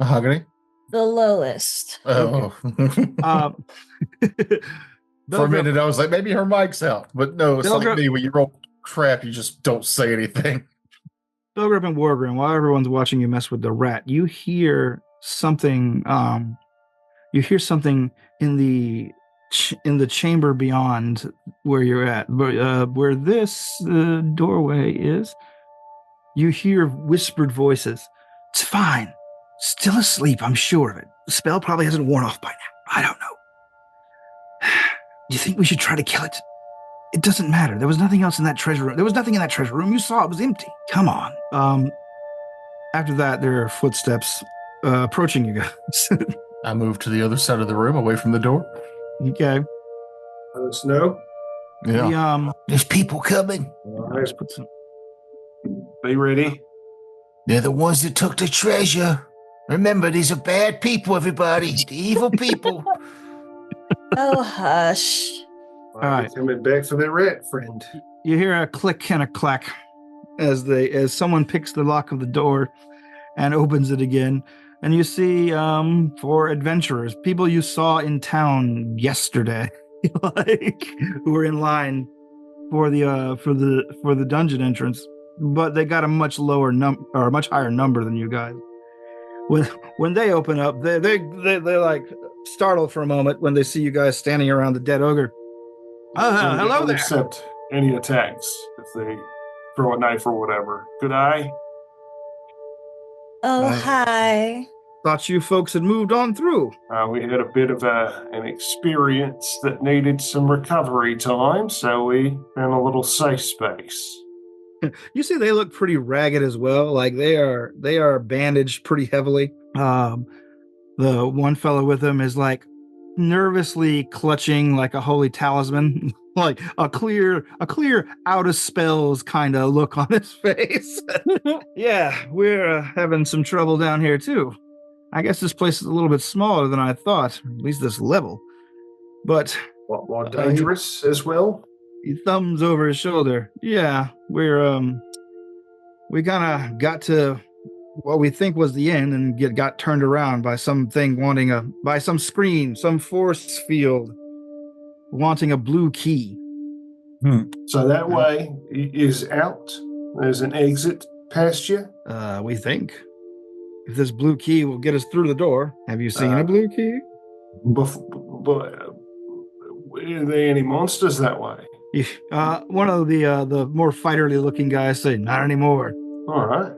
Mahogany. The lowest. Oh. For a minute, I was like, maybe her mic's out. But no, it's like me. When you roll crap, you just don't say anything. Bilgrip and Wargrim, while everyone's watching you mess with the rat, you hear something. You hear something in the chamber beyond where you're at, where this doorway is. You hear whispered voices. It's fine. Still asleep, I'm sure of it. The spell probably hasn't worn off by now. I don't know. Do you think we should try to kill it? It doesn't matter. There was nothing else in that treasure room. There was nothing in that treasure room. You saw it was empty. Come on. After that, there are footsteps approaching you guys. I moved to the other side of the room, away from the door. Okay. Snow? Yeah. There's people coming. All right. Put some. Be ready. They're the ones that took the treasure. Remember, these are bad people, everybody. The evil people. Oh, hush. All right. Coming back for their rat friend. You hear a click and a clack as someone picks the lock of the door and opens it again. And you see 4 adventurers, people you saw in town yesterday, like who were in line for the dungeon entrance, but they got a much lower or a much higher number than you guys. When they open up, they're like startled for a moment when they see you guys standing around the dead ogre. Hello there. Accept any attacks if they throw a knife or whatever. Good eye. Oh, hi. Thought you folks had moved on through. We had a bit of an experience that needed some recovery time, so we found a little safe space. You see, they look pretty ragged as well. Like they are bandaged pretty heavily. The one fellow with them is like nervously clutching like a holy talisman, like a clear out of spells kind of look on his face. Yeah, we're having some trouble down here too. I guess this place is a little bit smaller than I thought, at least this level. But What, more dangerous as well? He thumbs over his shoulder. Yeah, we kind of got to what we think was the end and got turned around by something by some screen, some force field wanting a blue key. So that way is out. There's an exit past you. We think. If this blue key will get us through the door. Have you seen a blue key? Are there any monsters that way? One of the more fighterly looking guys say, not anymore. All right.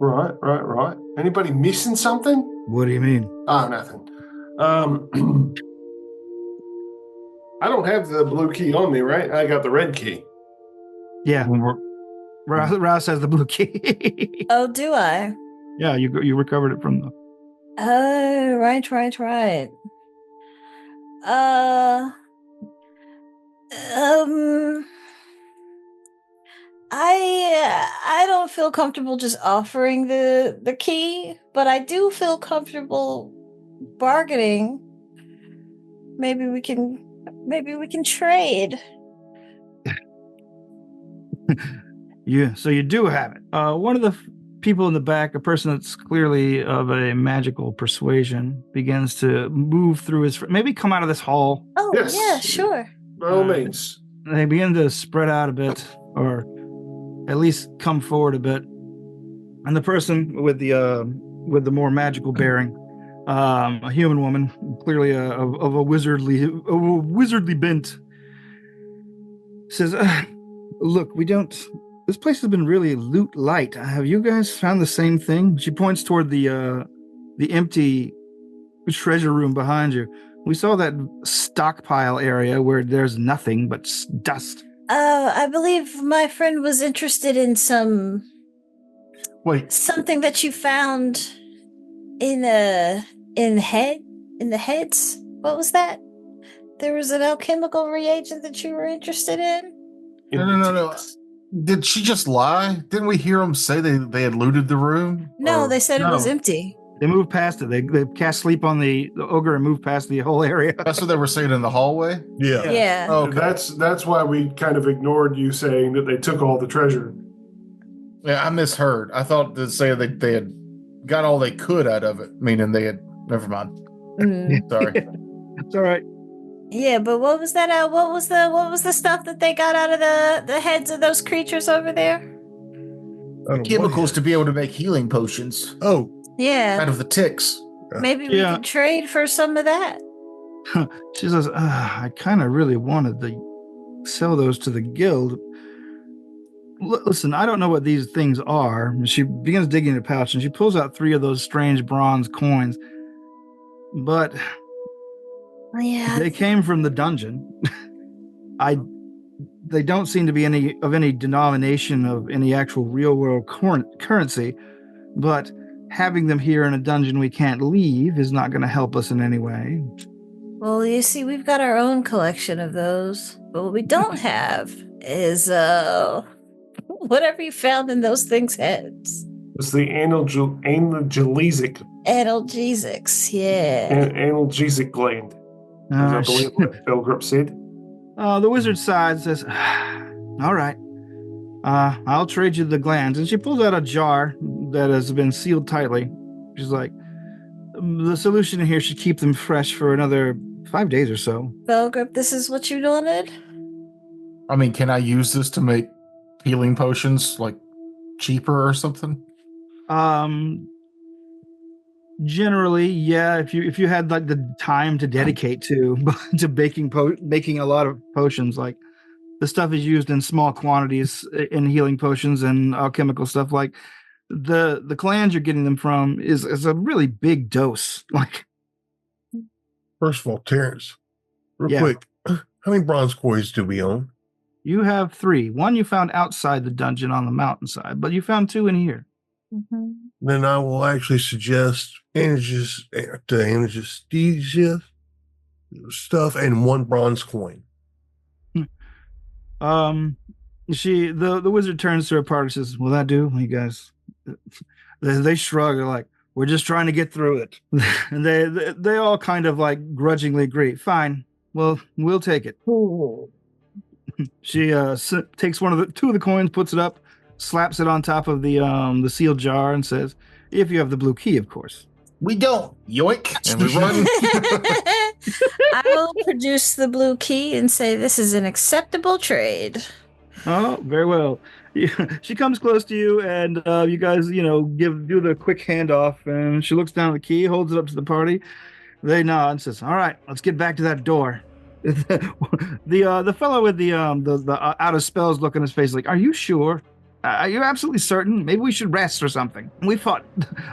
Right. Anybody missing something? What do you mean? Oh, nothing. I don't have the blue key on me, right? I got the red key. Yeah. Rouse has the blue key. Oh, do I? Yeah, you recovered it from the... Oh, right. I don't feel comfortable just offering the key, but I do feel comfortable bargaining. Maybe we can trade. So you do have it. One of the people in the back, a person that's clearly of a magical persuasion, begins to move through his... Maybe come out of this hall. Oh, Yes. yeah, sure. By all means. They begin to spread out a bit, or at least come forward a bit. And the person with the more magical bearing, a human woman, clearly of a wizardly bent, says, "Look, this place has been really loot light. Have you guys found the same thing?" She points toward the empty treasure room behind you. We saw that stockpile area where there's nothing but dust. I believe my friend was interested in something that you found in the heads. What was that? There was an alchemical reagent that you were interested in? No. Did she just lie? Didn't we hear them say they had looted the room? No, Or- they said it was empty. They moved past it. They cast sleep on the ogre and moved past the whole area. That's what they were saying in the hallway? Yeah. Yeah. Oh, okay. That's why we kind of ignored you saying that they took all the treasure. Yeah, I misheard. I thought to say that they had got all they could out of it, meaning they had. Never mind. Sorry. It's all right. Yeah, but what was that? What was the stuff that they got out of the heads of those creatures over there? Chemicals to be able to make healing potions. Oh, Yeah, Out of the ticks. maybe we could trade for some of that. She says, I kind of really wanted to sell those to the guild. Listen, I don't know what these things are. She begins digging in a pouch and she pulls out 3 of those strange bronze coins. But Yeah, they came from the dungeon. They don't seem to be any denomination of any actual real world currency, but having them here in a dungeon we can't leave is not going to help us in any way. well, you see, we've got our own collection of those, but what we don't have is whatever you found in those things' heads. It's the analgesic Analgesics, analgesic gland. As I believe what Belgrip said. The wizard side says, all right, I'll trade you the glands. And she pulls out a jar that has been sealed tightly. She's like, the solution in here should keep them fresh for another 5 days or so. Belgrip, this is what you wanted? I mean, can I use this to make healing potions like cheaper or something? Generally, yeah. If you had like the time to dedicate to making a lot of potions, like the stuff is used in small quantities in healing potions and alchemical stuff. Like the clans you're getting them from is a really big dose. Like, first of all, Terrence, real Yeah. quick, how many bronze coins do we own? you have 3. One you found outside the dungeon on the mountainside, but you found 2 in here. Mm-hmm. Then I will actually suggest anesthesia stuff and 1 bronze coin. The wizard turns to her party and says, "Will that do, you guys?" They shrug. They're like, "We're just trying to get through it," and they all kind of like grudgingly agree. Fine, Well, we'll take it. Ooh. She takes two of the coins, puts it up, slaps it on top of the sealed jar, and says, "If you have the blue key, of course." We don't. Yoink. And we run. I will produce the blue key and say this is an acceptable trade. Oh, very well. She comes close to you, and you guys, do the quick handoff. And she looks down at the key, holds it up to the party. They nod and says, "All right, let's get back to that door." The fellow with the out of spells look on his face, like, "Are you sure? Are you absolutely certain? Maybe we should rest or something." We fought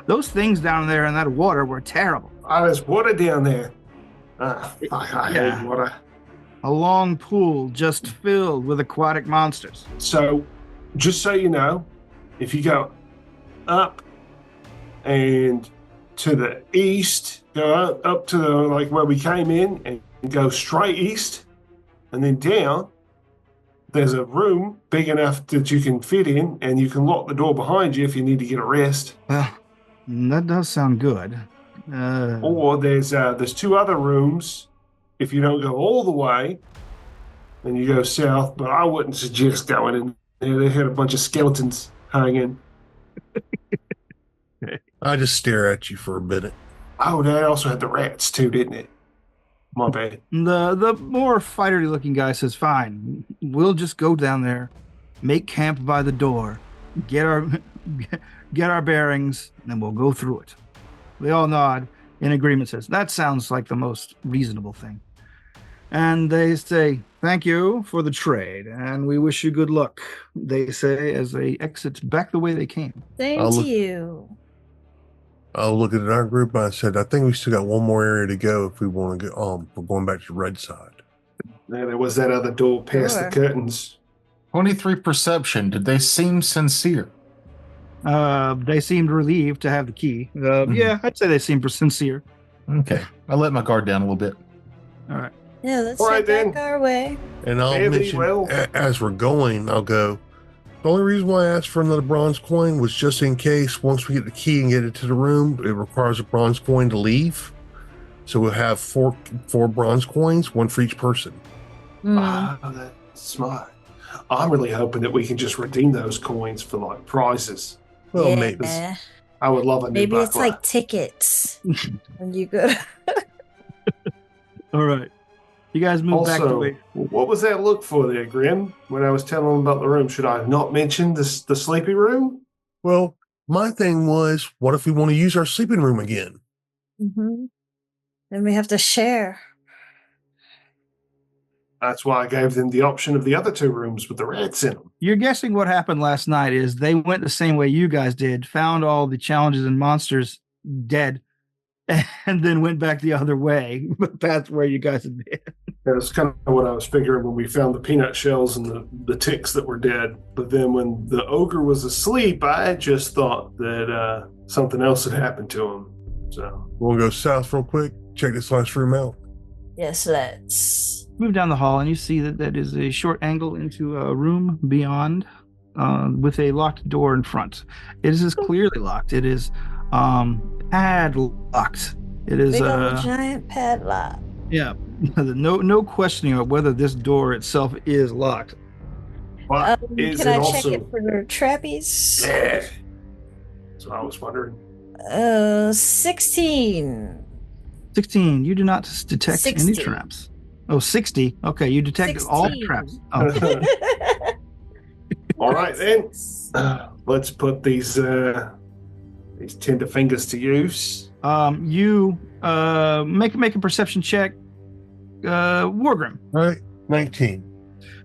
those things down there in that water were terrible. There's water down there. I Yeah. hate water. A long pool just filled with aquatic monsters. So, just so you know, if you go up and to the east, go up to like where we came in, and go straight east, and then down, there's a room big enough that you can fit in, and you can lock the door behind you if you need to get a rest. Well, that does sound good. Or there's two other rooms if you don't go all the way, and you go south. But I wouldn't suggest going in there. They had a bunch of skeletons hanging. I just stare at you for a minute. Oh, they also had the rats too, didn't it? My bad. The more fighter looking guy says, "Fine, we'll just go down there, make camp by the door, get our bearings, and then we'll go through it." They all nod in agreement, says, "That sounds like the most reasonable thing." And they say, "Thank you for the trade, and we wish you good luck," they say as they exit back the way they came. Thank you. I'll look at our group and I said, "I think we still got one more area to go if we want to go. We're going back to the red side." There was that other door past the curtains. 23 perception. Did they seem sincere? They seemed relieved to have the key. Yeah, I'd say they seemed sincere. Okay. I let my guard down a little bit. All right. Yeah, let's All right, head back then. our way. And I'll Maybe, mention, well- as we're going, I'll go, "The only reason why I asked for another bronze coin was just in case once we get the key and get it to the room, it requires a bronze coin to leave. So we'll have four bronze coins, one for each person." Mm. Oh, that's smart. I'm really hoping that we can just redeem those coins for like prizes. Well, yeah. maybe. I would love a new Maybe it's buckler. like tickets when you go. All right. You guys move back the Also, way. what was that look for there, Grim? When I was telling them about the room, should I have not mentioned the sleepy room? Well, my thing was, what if we want to use our sleeping room again? Mm-hmm. Then we have to share. That's why I gave them the option of the other two rooms with the rats in them. You're guessing what happened last night is they went the same way you guys did, found all the challenges and monsters dead, and then went back the other way. But that's where you guys had been. That's kind of what I was figuring when we found the peanut shells and the ticks that were dead. But then when the ogre was asleep, I just thought that something else had happened to him. So We'll go south real quick, check this last room out. Yes, let's. Move down the hall, and you see that is a short angle into a room beyond, with a locked door in front. It is clearly locked. It is padlocked. It is Big old giant padlock. yeah. No questioning of whether this door itself is locked. but is Can it I also check it for trappies? yeah. So I was wondering. 16. 16. You do not detect any 60. traps. Oh, 60. Okay, you detect all 16. traps. Oh. All right then. Let's put these tender fingers to use. You make a perception check. Wargrim. All right, 19.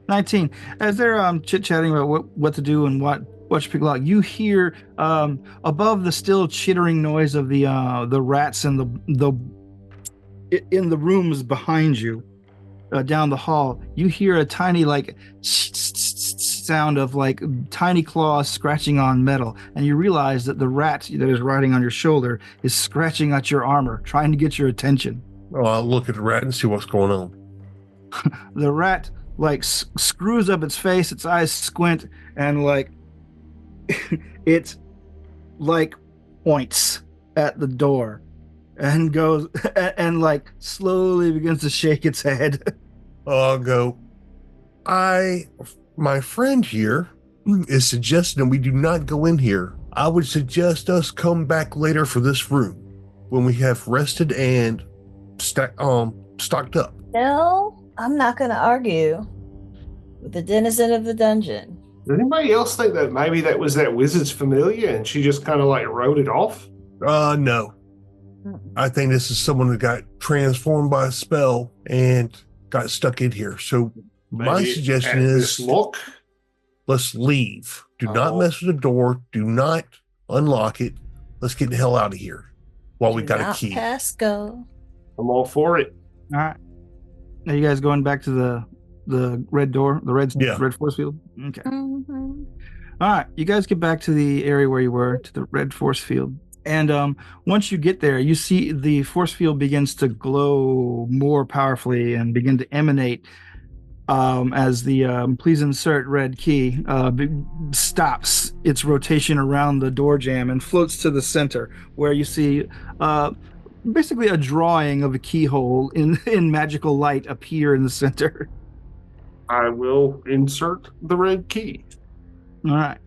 19. As they're chit-chatting about what to do and what should pick lock, you hear above the still chittering noise of the rats and the in the rooms behind you, down the hall, you hear a tiny like sound of like tiny claws scratching on metal, and you realize that the rat that is riding on your shoulder is scratching at your armor, trying to get your attention. Oh, I'll look at the rat and see what's going on. The rat like screws up its face, its eyes squint, and like it like points at the door and goes and like slowly begins to shake its head. I'll go. My friend here is suggesting we do not go in here. I would suggest us come back later for this room when we have rested and stocked up. No, I'm not going to argue with the denizen of the dungeon. Does anybody else think that maybe that was that wizard's familiar and she just kind of like wrote it off? No. I think this is someone who got transformed by a spell and got stuck in here. So my Maybe suggestion at is this look. let's leave. Do not Oh. mess with the door. Do not unlock it. Let's get the hell out of here while we Do got a not key. pass go. I'm all for it. All right. Are you guys going back to the red door, the red force field? Okay. Mhm. All right. You guys get back to the area where you were, to the red force field. And once you get there, you see the force field begins to glow more powerfully and begin to emanate as the please insert red key stops its rotation around the door jamb and floats to the center, where you see basically a drawing of a keyhole in magical light appear in the center. I will insert the red key. All right.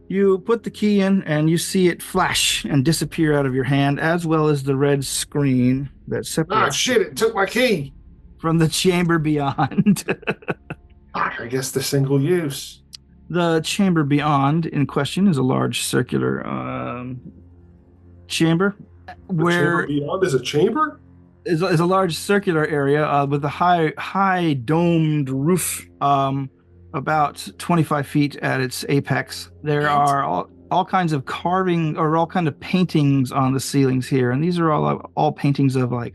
You put the key in and you see it flash and disappear out of your hand, as well as the red screen that Ah, separates shit, it took my key. from the chamber beyond. I guess the single use. The chamber beyond in question is a large circular chamber The where chamber beyond is a chamber? is a large circular area with a high domed roof, about 25 feet at its apex. There are all kinds of carving or all kind of paintings on the ceilings here, and these are all paintings of like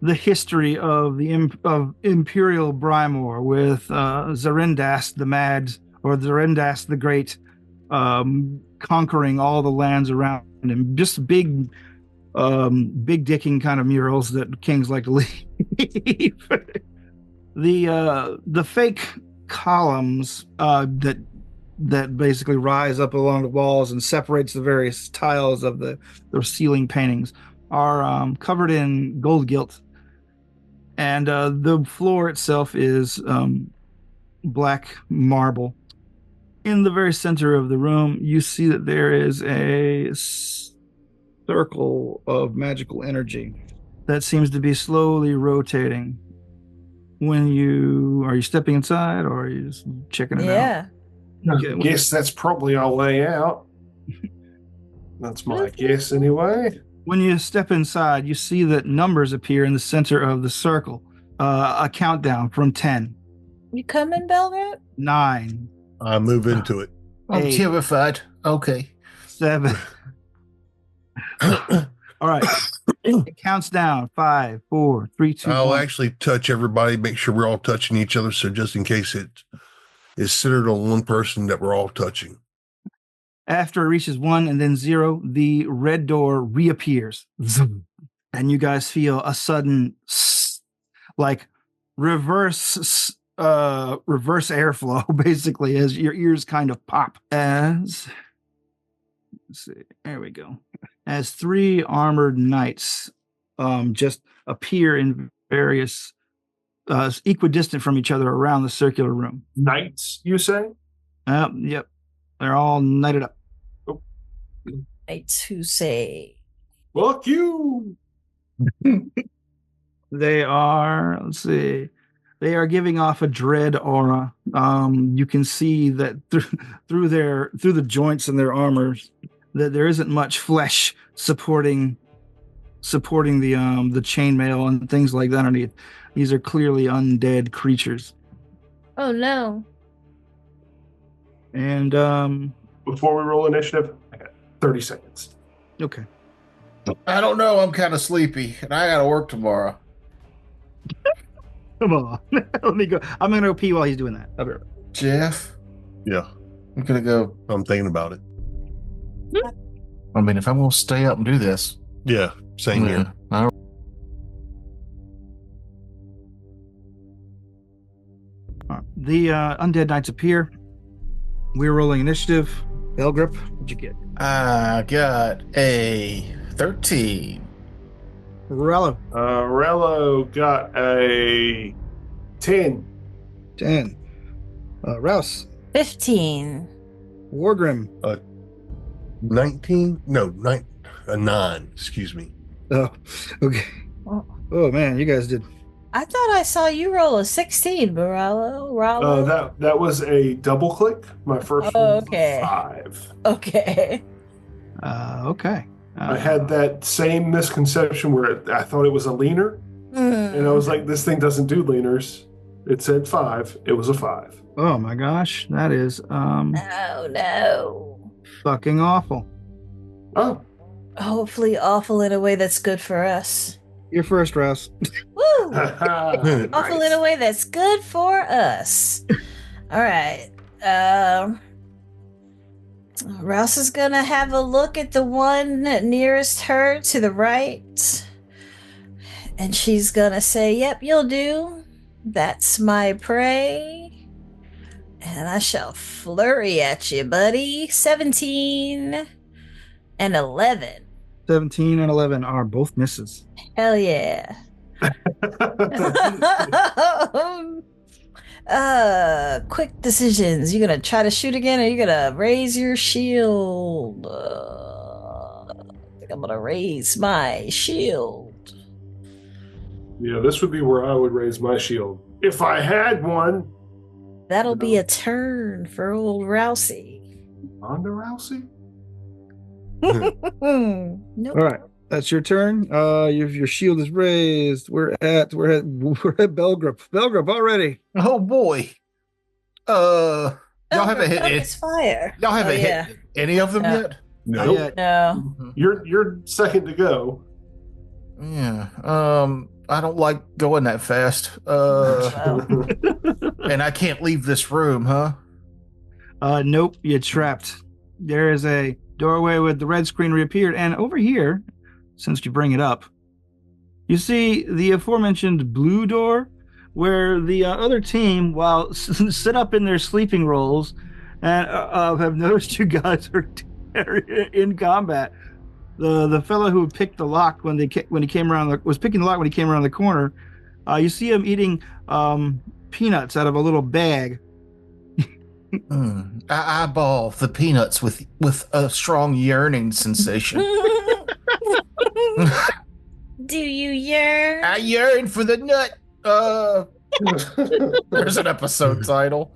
the history of of Imperial Brymore, with Zarindast the Mad, or Zarindast the Great, conquering all the lands around him. Just big dicking kind of murals that kings like to leave. The fake columns that basically rise up along the walls and separates the various tiles of the ceiling paintings are covered in gold gilt, and the floor itself is black marble. In the very center of the room, you see that there is a circle of magical energy that seems to be slowly rotating. Are you stepping inside, or are you just checking it out? Yeah. Okay, I guess that's probably our way out. That's my guess anyway. when you step inside, you see that numbers appear in the center of the circle. A countdown from 10, You coming, Belgrade? 9, I move into it. I'm Hey. terrified. Okay. 7. All right. It counts down. 5, 4, 3, 2, I'll 1. actually touch everybody, make sure we're all touching each other. So just in case it is centered on one person, that we're all touching. After it reaches 1 and then 0, the red door reappears. Zoom. And you guys feel a sudden like reverse airflow, basically, as your ears kind of pop. Let's see, there we go. As 3 armored knights just appear in various equidistant from each other around the circular room. Knights, you say? Yep. They're all knighted up. Knights who say, Fuck you. They are, let's see, they are giving off a dread aura. You can see that through the joints in their armors that there isn't much flesh supporting the chainmail and things like that underneath. These are clearly undead creatures. oh no. And Before we roll initiative, I got 30 seconds. okay. I don't know. I'm kind of sleepy, and I got to work tomorrow. Come on. Let me go. I'm gonna go pee while he's doing that. I'll be right back. Jeff, Yeah, I'm gonna go. I'm thinking about it. I mean, if I'm gonna stay up and do this, Yeah, same here. I- All right. The undead knights appear. We're rolling initiative. Belgrip, what'd you get? I got a 13. Rello, Rello got a 10. 10. Rouse, 15. Wargrim. 19? No, 9. Excuse me. Oh, okay. Oh man, you guys did. I thought I saw you roll a 16, Rollo. That was a double click. My first Oh, one was okay. a 5. Okay. Okay. I had that same misconception where I thought it was a leaner, and I was like, "This thing doesn't do leaners." It said 5. It was a 5. Oh my gosh, that is Oh no. fucking awful. Oh, Hopefully awful in a way that's good for us. You're first, Rouse. Woo! nice. Awful in a way that's good for us. All right. Rouse is gonna have a look at the one nearest her to the right. And she's gonna say, "Yep, you'll do. That's my prey. And I shall flurry at you, buddy." 17 and 11. 17 and 11 are both misses. Hell yeah. Quick decisions. You gonna try to shoot again, or you gonna raise your shield? I think I'm gonna raise my shield. Yeah, this would be where I would raise my shield if I had one. That'll be a turn for old Rousey. Ronda Rousey. Nope. All right, that's your turn. Your shield is raised. We're at Belgrip. Belgrip already. Oh boy. Y'all haven't hit Focus fire. Y'all haven't yeah. hit any of them No. yet? Not Nope. yet. No. You're second to go. Yeah. I don't like going that fast. Well, And I can't leave this room, huh? Nope, you're trapped. There is a doorway with the red screen reappeared, and over here, since you bring it up, you see the aforementioned blue door, where the other team, while sit up in their sleeping rolls, and have noticed you guys are in combat. The fellow who picked the lock when he came around was picking the lock when he came around the corner. You see him eating peanuts out of a little bag. I eyeball the peanuts with a strong yearning sensation. do you yearn? I yearn for the nut. There's an episode title.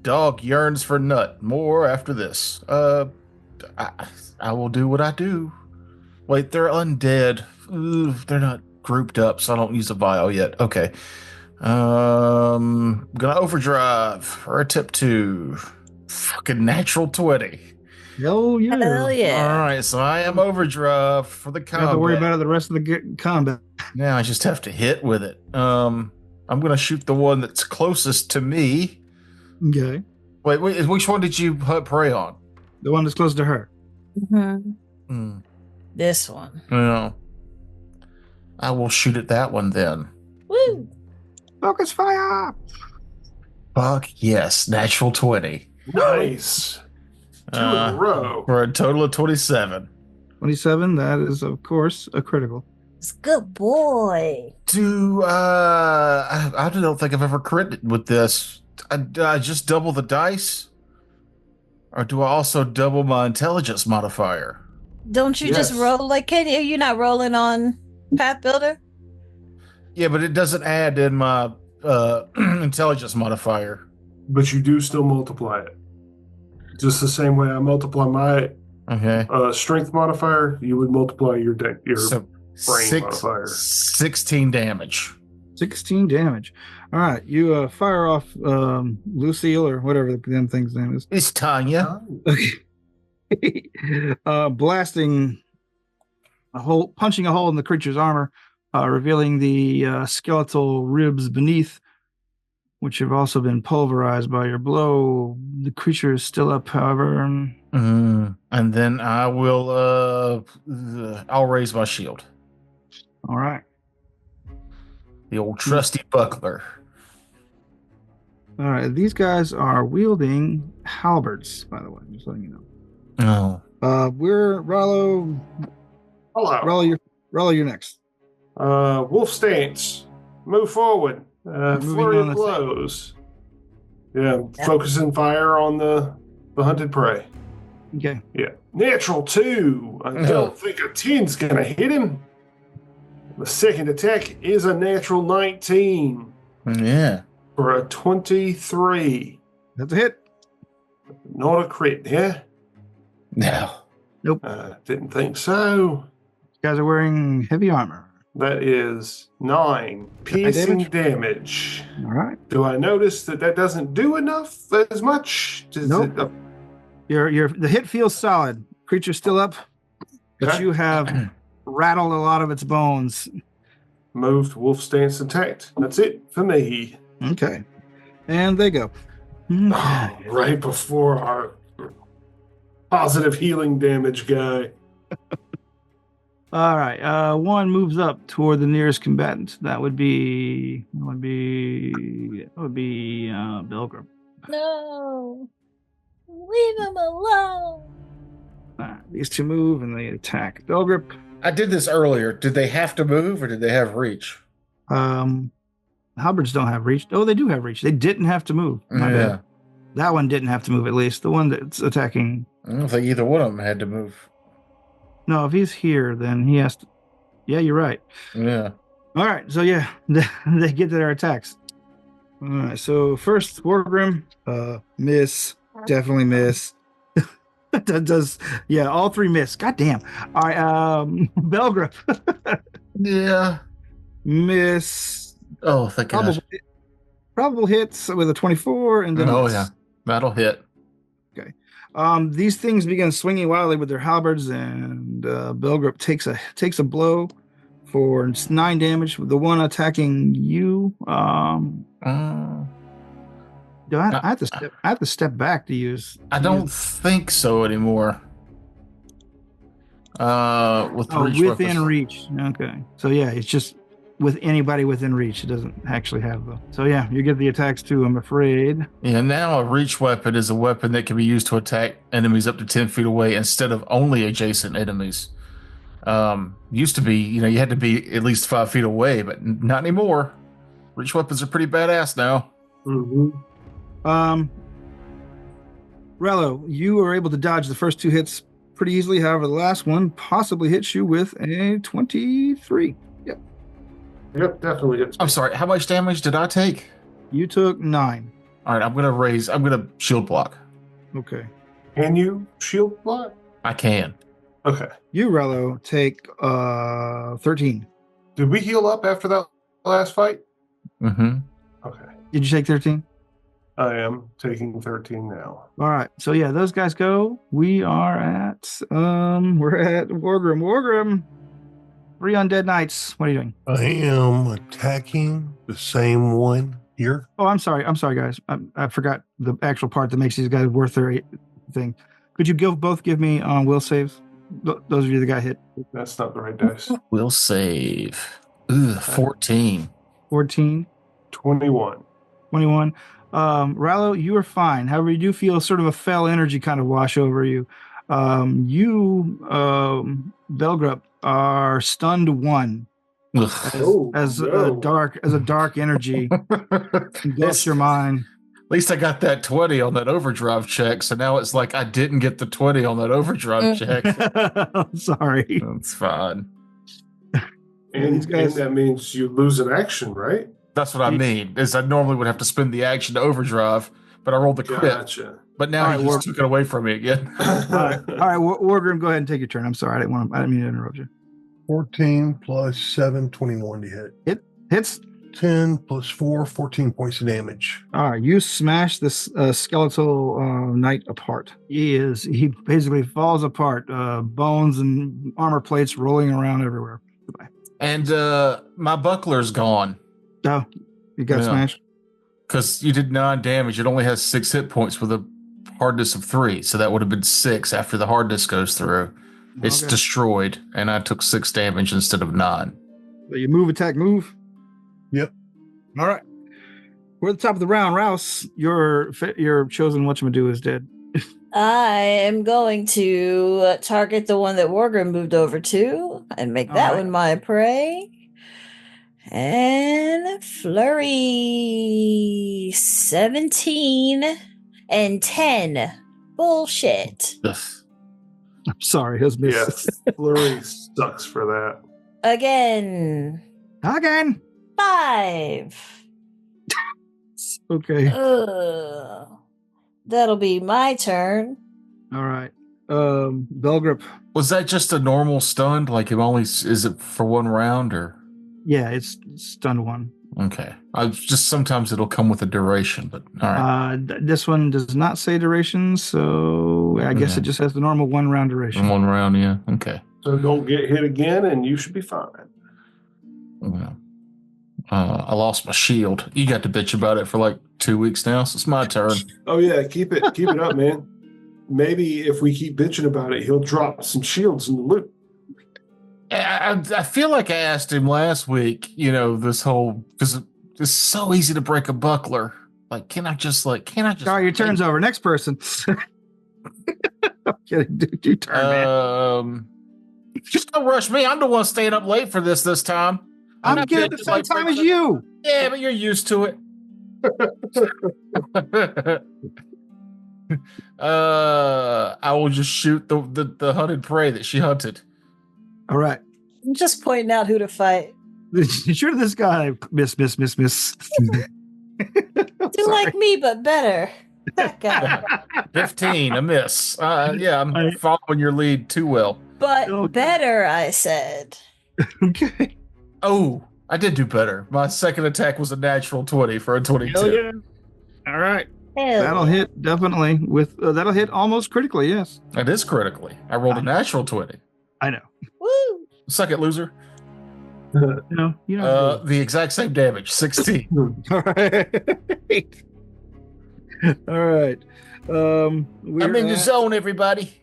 Dog yearns for nut. More after this. I will do what I do. Wait, they're undead. Ooh, they're not grouped up, so I don't use a vial yet. Okay. Gonna overdrive for a tip 2. Fucking natural 20. Hell yeah! Hell yeah. All right, so I am overdrive for the You don't have to worry combat. about it the rest of the combat. Now I just have to hit with it. I'm gonna shoot the one that's closest to me. Okay, Wait, which one did you put prey on? the one that's close to her. Hmm. This one. No. I will shoot at that one then. Woo! Focus fire! Fuck yes, natural 20. Nice. 2 in a row. For a total of 27. 27. That is, of course, a critical. It's good boy. I don't think I've ever critted with this. I just double the dice? Or do I also double my intelligence modifier? Don't you just Yes. roll like Katie? Are you not rolling on Path Builder? Yeah, but it doesn't add in my intelligence modifier. But you do still multiply it. Just the same way I multiply my Okay. strength modifier, you would multiply your So brain modifier. 16 damage. 16 damage. All right, you fire off Lucille or whatever the damn thing's name is. It's Tanya. Blasting a hole, punching a hole in the creature's armor, revealing the skeletal ribs beneath, which have also been pulverized by your blow. The creature is still up, however. And then I will I'll raise my shield. All right. The old trusty buckler. All right. These guys are wielding halberds, by the way, just letting you know. We're Rollo. Hello. Rollo, you're next. Wolf stance. Move forward. Moving Flurry on of the- blows. Yeah, focusing fire on the hunted prey. Okay. Yeah. Natural 2. I don't think a 10's going to hit him. The second attack is a natural 19 Yeah. for a 23. That's a hit. Not a crit, yeah? No. Didn't think so. You guys are wearing heavy armor. That is 9 piercing damage. All right. Do I notice that doesn't do enough as much? Nope. The hit feels solid. Creature's still up, but Okay. you have rattled a lot of its bones. Moved, wolf stance attacked. That's it for me. Okay. And they go. Oh, right before our positive healing damage guy. All right. One moves up toward the nearest combatant. That would be Belgrim. No. Leave him alone. These two move and they attack. Belgrip. I did this earlier. Did they have to move or did they have reach? Halberds don't have reach. Oh, they do have reach. They didn't have to move. My bad. That one didn't have to move, at least. The one that's attacking. I don't think either one of them had to move. No, if he's here, then he has to. Yeah, you're right. Yeah. All right. So, yeah, they get to their attacks. All right. So, first, Wargrim, miss. Definitely miss. That does. Yeah, all three miss. God damn. All right. Belgrim. Yeah. Miss. Oh, thank God. Probable hits with a 24. And then yeah. That'll hit. Okay. These things begin swinging wildly with their halberds, and Belgrip takes a blow for 9 damage. The one attacking you, do I have to step back to use? I don't think so anymore. With reach within weapons. reach. Okay. So yeah, it's just with anybody within reach. It doesn't actually have the. So yeah, you get the attacks too, I'm afraid. Yeah, now a reach weapon is a weapon that can be used to attack enemies up to 10 feet away instead of only adjacent enemies. Used to be, you had to be at least 5 feet away, but not anymore. Reach weapons are pretty badass now. Mm-hmm. Rello, you were able to dodge the first 2 hits pretty easily. However, the last one possibly hits you with a 23. Yep, definitely. I'm sorry, how much damage did I take? You took 9. All right, I'm going to shield block. Okay. Can you shield block? I can. Okay. You, Rello, take 13. Did we heal up after that last fight? Mm-hmm. Okay. Did you take 13? I am taking 13 now. All right. So yeah, those guys go. We are at we're at Wargrim. Wargrim. 3 undead knights. What are you doing? I am attacking the same one here. Oh, I'm sorry, guys. I forgot the actual part that makes these guys worth their thing. Could you both give me will saves? Those of you that got hit. That's not the right dice. Will save. 14. 14. 21. 21. Rallo, you are fine. However, you do feel sort of a fell energy kind of wash over you. Belgrup, are stunned 1 as a dark energy engulfs your mind. At least I got that 20 on that overdrive check, so now it's like I didn't get the 20 on that overdrive check. Sorry. That's fine. And that means you lose an action, right? That's what I mean, is I normally would have to spend the action to overdrive, but I rolled the crit. Gotcha. But now he just took it away from me again. All right, Wargrim, go ahead and take your turn. I'm sorry, I didn't mean to interrupt you. 14 plus 7, 21 to hit. Hits. 10 plus 4, 14 points of damage. All right, you smash this skeletal knight apart. He basically falls apart, bones and armor plates rolling around everywhere. Goodbye. And my buckler's gone. Oh, you got smashed? Because you did 9 damage. It only has 6 hit points with a hardness of 3, so that would have been 6 after the hardness goes through. It's destroyed, and I took 6 damage instead of 9. So you move, attack, move? Yep. All right. We're at the top of the round. Rouse, your chosen whatchamado is dead. I am going to target the one that Wargrim moved over to and make that Alright. one my prey. And flurry 17 and 10. Bullshit. Ugh. I'm sorry, his miss. Yes, flurry sucks for that. Again. Again. 5. Okay. Ugh. That'll be my turn. All right. Belgrip. Was that just a normal stun? Like it only is it for one round or? Yeah, it's stun 1. Okay. I just sometimes it'll come with a duration, but all right. This one does not say duration, so I guess Okay. it just has the normal 1 round duration. One round, yeah. Okay. So don't get hit again, and you should be fine. Yeah. I lost my shield. You got to bitch about it for like 2 weeks now, so it's my turn. Oh yeah, keep it up, man. Maybe if we keep bitching about it, he'll drop some shields in the loot. I feel like I asked him last week, this whole, because it's so easy to break a buckler. Like, can I just? All right, your turn's over. Next person. I'm kidding. Dude, your turn, man. Just don't rush me. I'm the one staying up late for this time. I'm not getting at being the same like time as breaking- you. Yeah, but you're used to it. I will just shoot the hunted prey that she hunted. All right. I'm just pointing out who to fight. Sure, this guy. Miss. Do like me, but better. That guy. 15, a miss. Yeah, I'm following your lead too well. But Okay. better, I said. Okay. Oh, I did do better. My second attack was a natural 20 for a 22. Hell yeah. All right. Hell That'll yeah. hit definitely with that'll hit almost critically. Yes. It is critically. I rolled a natural 20. I know. Woo! Suck it, loser. No, you know. The exact same damage, 16. All right. All right. I'm in the zone, everybody.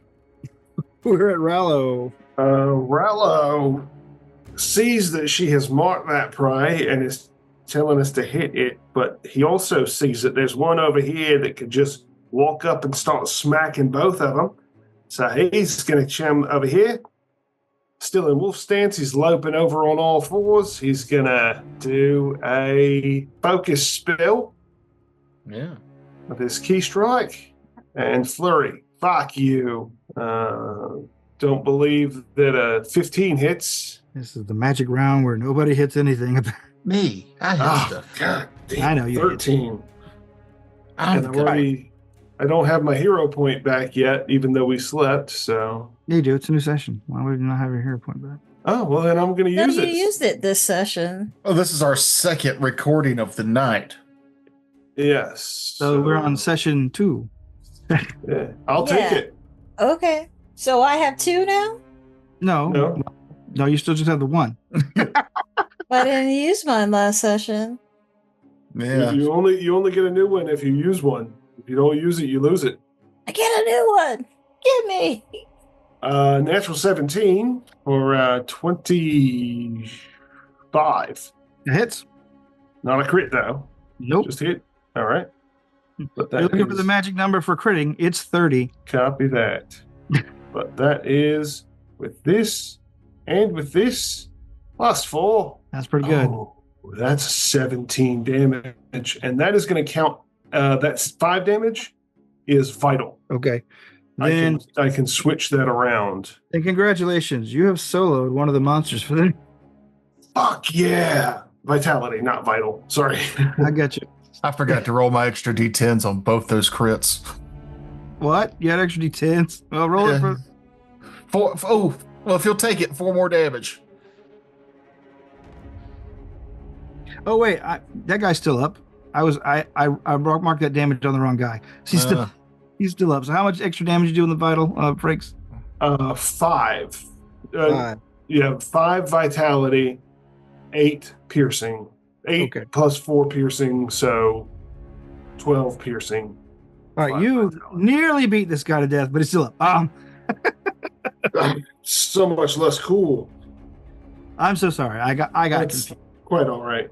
We're at Rallo. Rallo sees that she has marked that prey and is telling us to hit it, but he also sees that there's one over here that could just walk up and start smacking both of them. So he's going to chum over here. Still in wolf stance, he's loping over on all fours. He's going to do a focus spell Yeah. with his key strike and flurry. Fuck you. Don't believe that a 15 hits. This is the magic round where nobody hits anything. Me. I hit Oh, stuff. God damn. I know you did. 13. I'm And the I'm guy. already, I don't have my hero point back yet, even though we slept. So, You do. It's a new session. Why would you not have your hero point back? oh, well, then I'm going to No, use you it. used it this session. Oh, this is our second recording of the night. Yes. So we're on session 2. Yeah, I'll take Yeah. it. Okay. So I have 2 now? No, you still just have the 1. I didn't use mine last session. Yeah. You only get a new one if you use one. If you don't use it, you lose it. I get a new one. Give me. Natural 17 for 25. It hits. Not a crit, though. Nope. Just hit. All right. But You're looking for the magic number for critting. It's 30. Copy that. But that is with this and with this plus 4. That's pretty good. Oh, that's 17 damage. And that is going to count. That's 5 damage is vital. Okay. Then, I can switch that around. and congratulations, you have soloed one of the monsters for the. Fuck yeah. Vitality, not vital. Sorry. I got you. I forgot to roll my extra d10s on both those crits. What? You had extra d10s? Well, roll it Yeah. for. Well, if you'll take it, 4 more damage. Oh wait, that guy's still up. I marked that damage on the wrong guy. So he's still up. So how much extra damage you do in the vital, Frakes? 5. 5. You have 5 vitality, 8 piercing. 8 Okay. plus 4 piercing, so 12 piercing. All right, 5 you vitality. nearly beat this guy to death, but he's still up. So much less cool. I'm so sorry. I got That's confused. quite all right.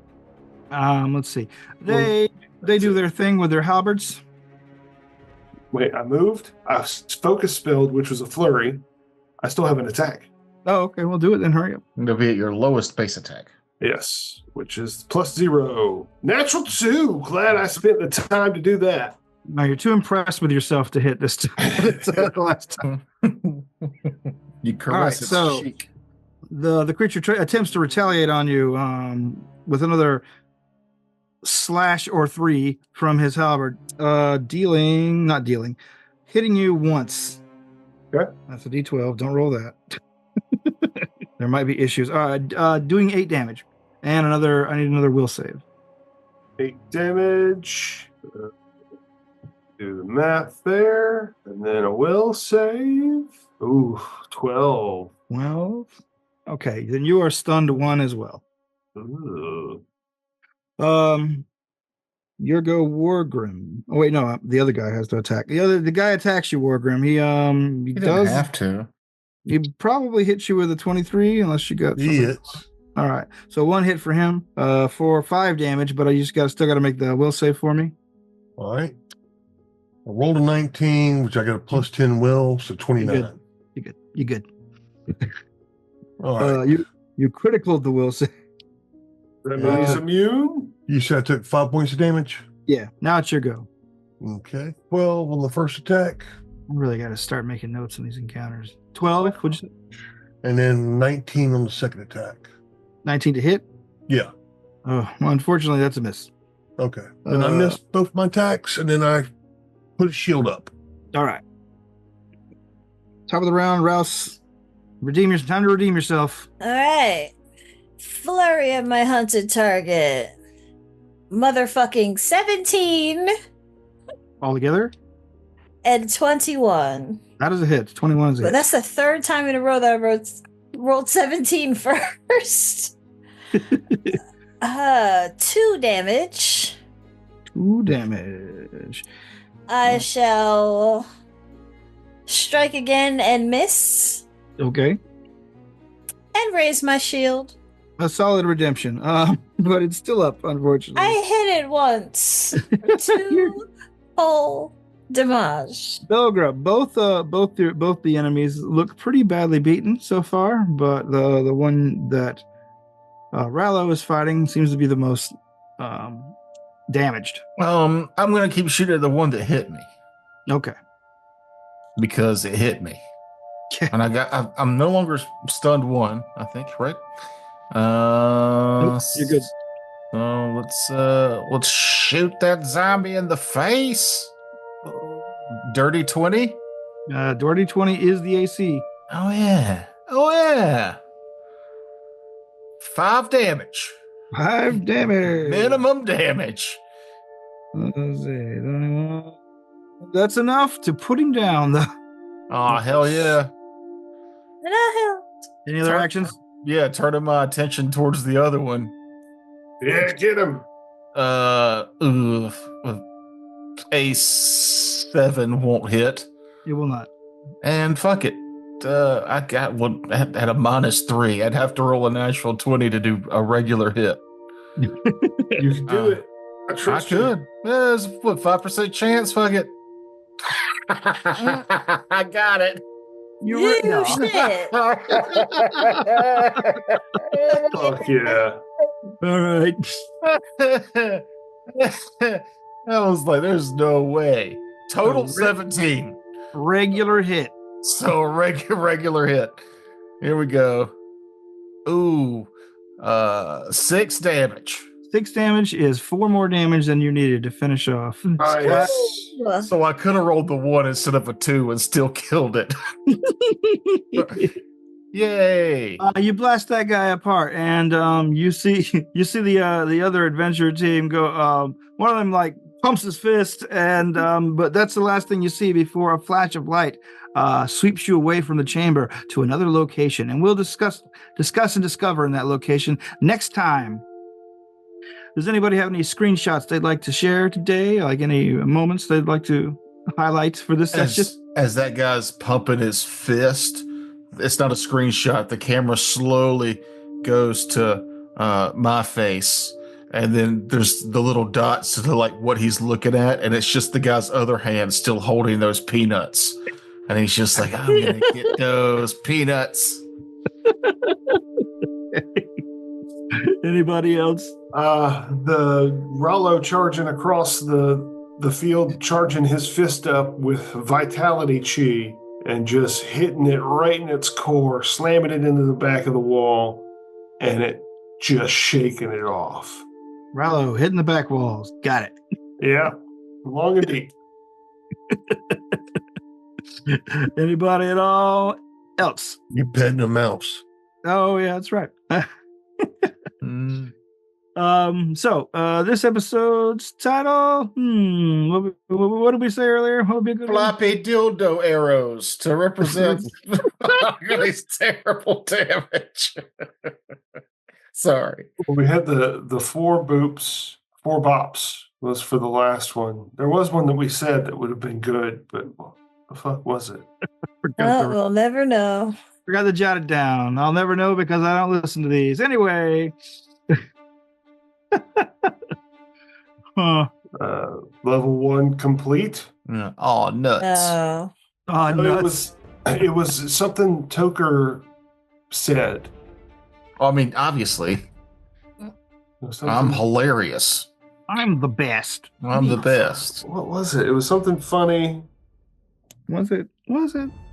Let's see. They do their thing with their halberds. Wait, I moved. I focus spelled, which was a flurry. I still have an attack. Oh, okay. We'll do it then. Hurry up. It'll be at your lowest base attack. Yes, which is +0. Natural 2. Glad I spent the time to do that. Now you're too impressed with yourself to hit this the last time. You All right, caress its so cheek. the creature attempts to retaliate on you with another slash or 3 from his halberd, hitting you once. Okay. That's a D12. Don't roll that. There might be issues. Doing 8 damage, and I need another will save. 8 damage. Do the math there, and then a will save. Ooh, 12. 12. Okay, then you are stunned 1 as well. Ooh. Your go Wargrim. Oh wait, no, the other guy has to attack. The guy attacks you, Wargrim. He He doesn't have to. He probably hits you with a 23 unless you got something. He hits. All right. So 1 hit for him, for 5 damage, but I still got to make the will save for me. All right. I rolled a 19, which I got a +10 will, so 29. You good. All right. You critical the will save. That means he's immune. You said I took 5 points of damage? Yeah. Now it's your go. Okay. 12 on the first attack, I really got to start making notes on these encounters. 12, what'd you say? and then 19 on the second attack. 19 to hit? Yeah. Oh, well, unfortunately, that's a miss. Okay. Then I missed both my attacks, and then I put a shield up. All right. Top of the round, Rouse. Time to redeem yourself. All right. Flurry of my hunted target. Motherfucking 17 All together? and 21. That is a hit. 21 is a But hit. that's the third time in a row that I rolled 17 first. 2 damage. 2 damage. I shall strike again and miss Okay. and raise my shield. A solid redemption. But it's still up, unfortunately. I hit it once. 2 whole damage. Belgra, both the enemies look pretty badly beaten so far, but the one that Rallo is fighting seems to be the most damaged. I'm gonna keep shooting at the one that hit me Okay. because it hit me, and I'm no longer stunned 1. I think, right? Nope, you're good. So let's shoot that zombie in the face. Dirty 20. Dirty 20 is the AC. Oh yeah. 5 damage. 5 damage. Minimum damage. Let's see. That's enough to put him down, though. Oh hell yeah. Any other actions? Yeah, turning my attention towards the other one. Yeah, get him. A 7 won't hit. It will not. And fuck it. I got one at a -3. I'd have to roll a natural 20 to do a regular hit. You can do it. I I trust you. could. There's what 5% chance. Fuck it. I got it. You shit. Fuck yeah. All right. I was like, there's no way. Total Oh, 17. Regular hit. So a regular hit. Here we go. Ooh. 6 damage. 6 damage is 4 more damage than you needed to finish off. Nice. So I could have rolled the 1 instead of a 2 and still killed it. Yay. You blast that guy apart, and you see the other adventure team go. One of them like pumps his fist, and but that's the last thing you see before a flash of light sweeps you away from the chamber to another location, and we'll discuss and discover in that location next time. Does anybody have any screenshots they'd like to share today? Like any moments they'd like to highlight for this session? As that guy's pumping his fist, it's not a screenshot. The camera slowly goes to my face And then there's the little dots to like what he's looking at, and it's just the guy's other hand still holding those peanuts. And he's just like, I'm gonna get those peanuts. Anybody else? The Rollo charging across the field, charging his fist up with vitality chi and just hitting it right in its core, slamming it into the back of the wall, and it just shaking it off. Rallo hitting the back walls. Got it. Yeah, long and deep. Anybody at all else? You petting a mouse. Oh yeah, that's right. Mm. So this episode's title. What did we say earlier? What would be a good one? Floppy dildo arrows to represent these terrible damage. Sorry. Well, we had the four bops was for the last one. There was one that we said that would have been good, but what the fuck was it? Well, we'll never know. Forgot to jot it down. I'll never know because I don't listen to these. Anyway. Huh. Level 1 complete. Yeah. Oh, nuts. Oh. Oh, No, nuts. it was something Toker said. I mean, obviously, It was something- I'm hilarious. I'm the best. I'm the best. What was it? It was something funny. Was it?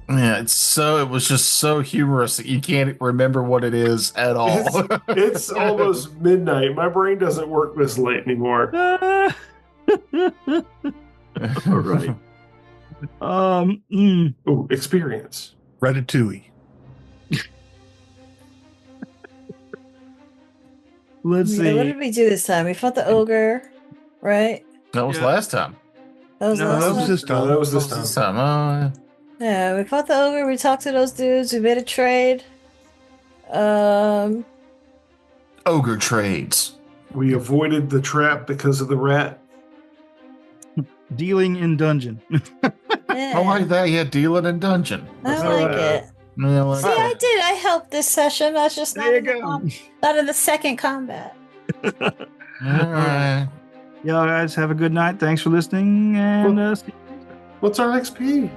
Yeah, it was just so humorous that you can't remember what it is at all. It's almost midnight. My brain doesn't work this late anymore. All right. Ooh, experience. Ratatouille. Let's Yeah, see. what did we do this time? We fought the ogre, right? That was Yeah. last time. That was No, last That was time? this No, time. that was this This time. time. Yeah, we fought the ogre. We talked to those dudes. We made a trade. Ogre trades. We avoided the trap because of the rat. Dealing in dungeon. Yeah, I like that. Yeah, dealing in dungeon. I like it. Yeah, I like See, I that. did. I helped this session. That's just not There you in, the go. not in the second combat. All right. Y'all guys have a good night. Thanks for listening. And see you. What's our XP?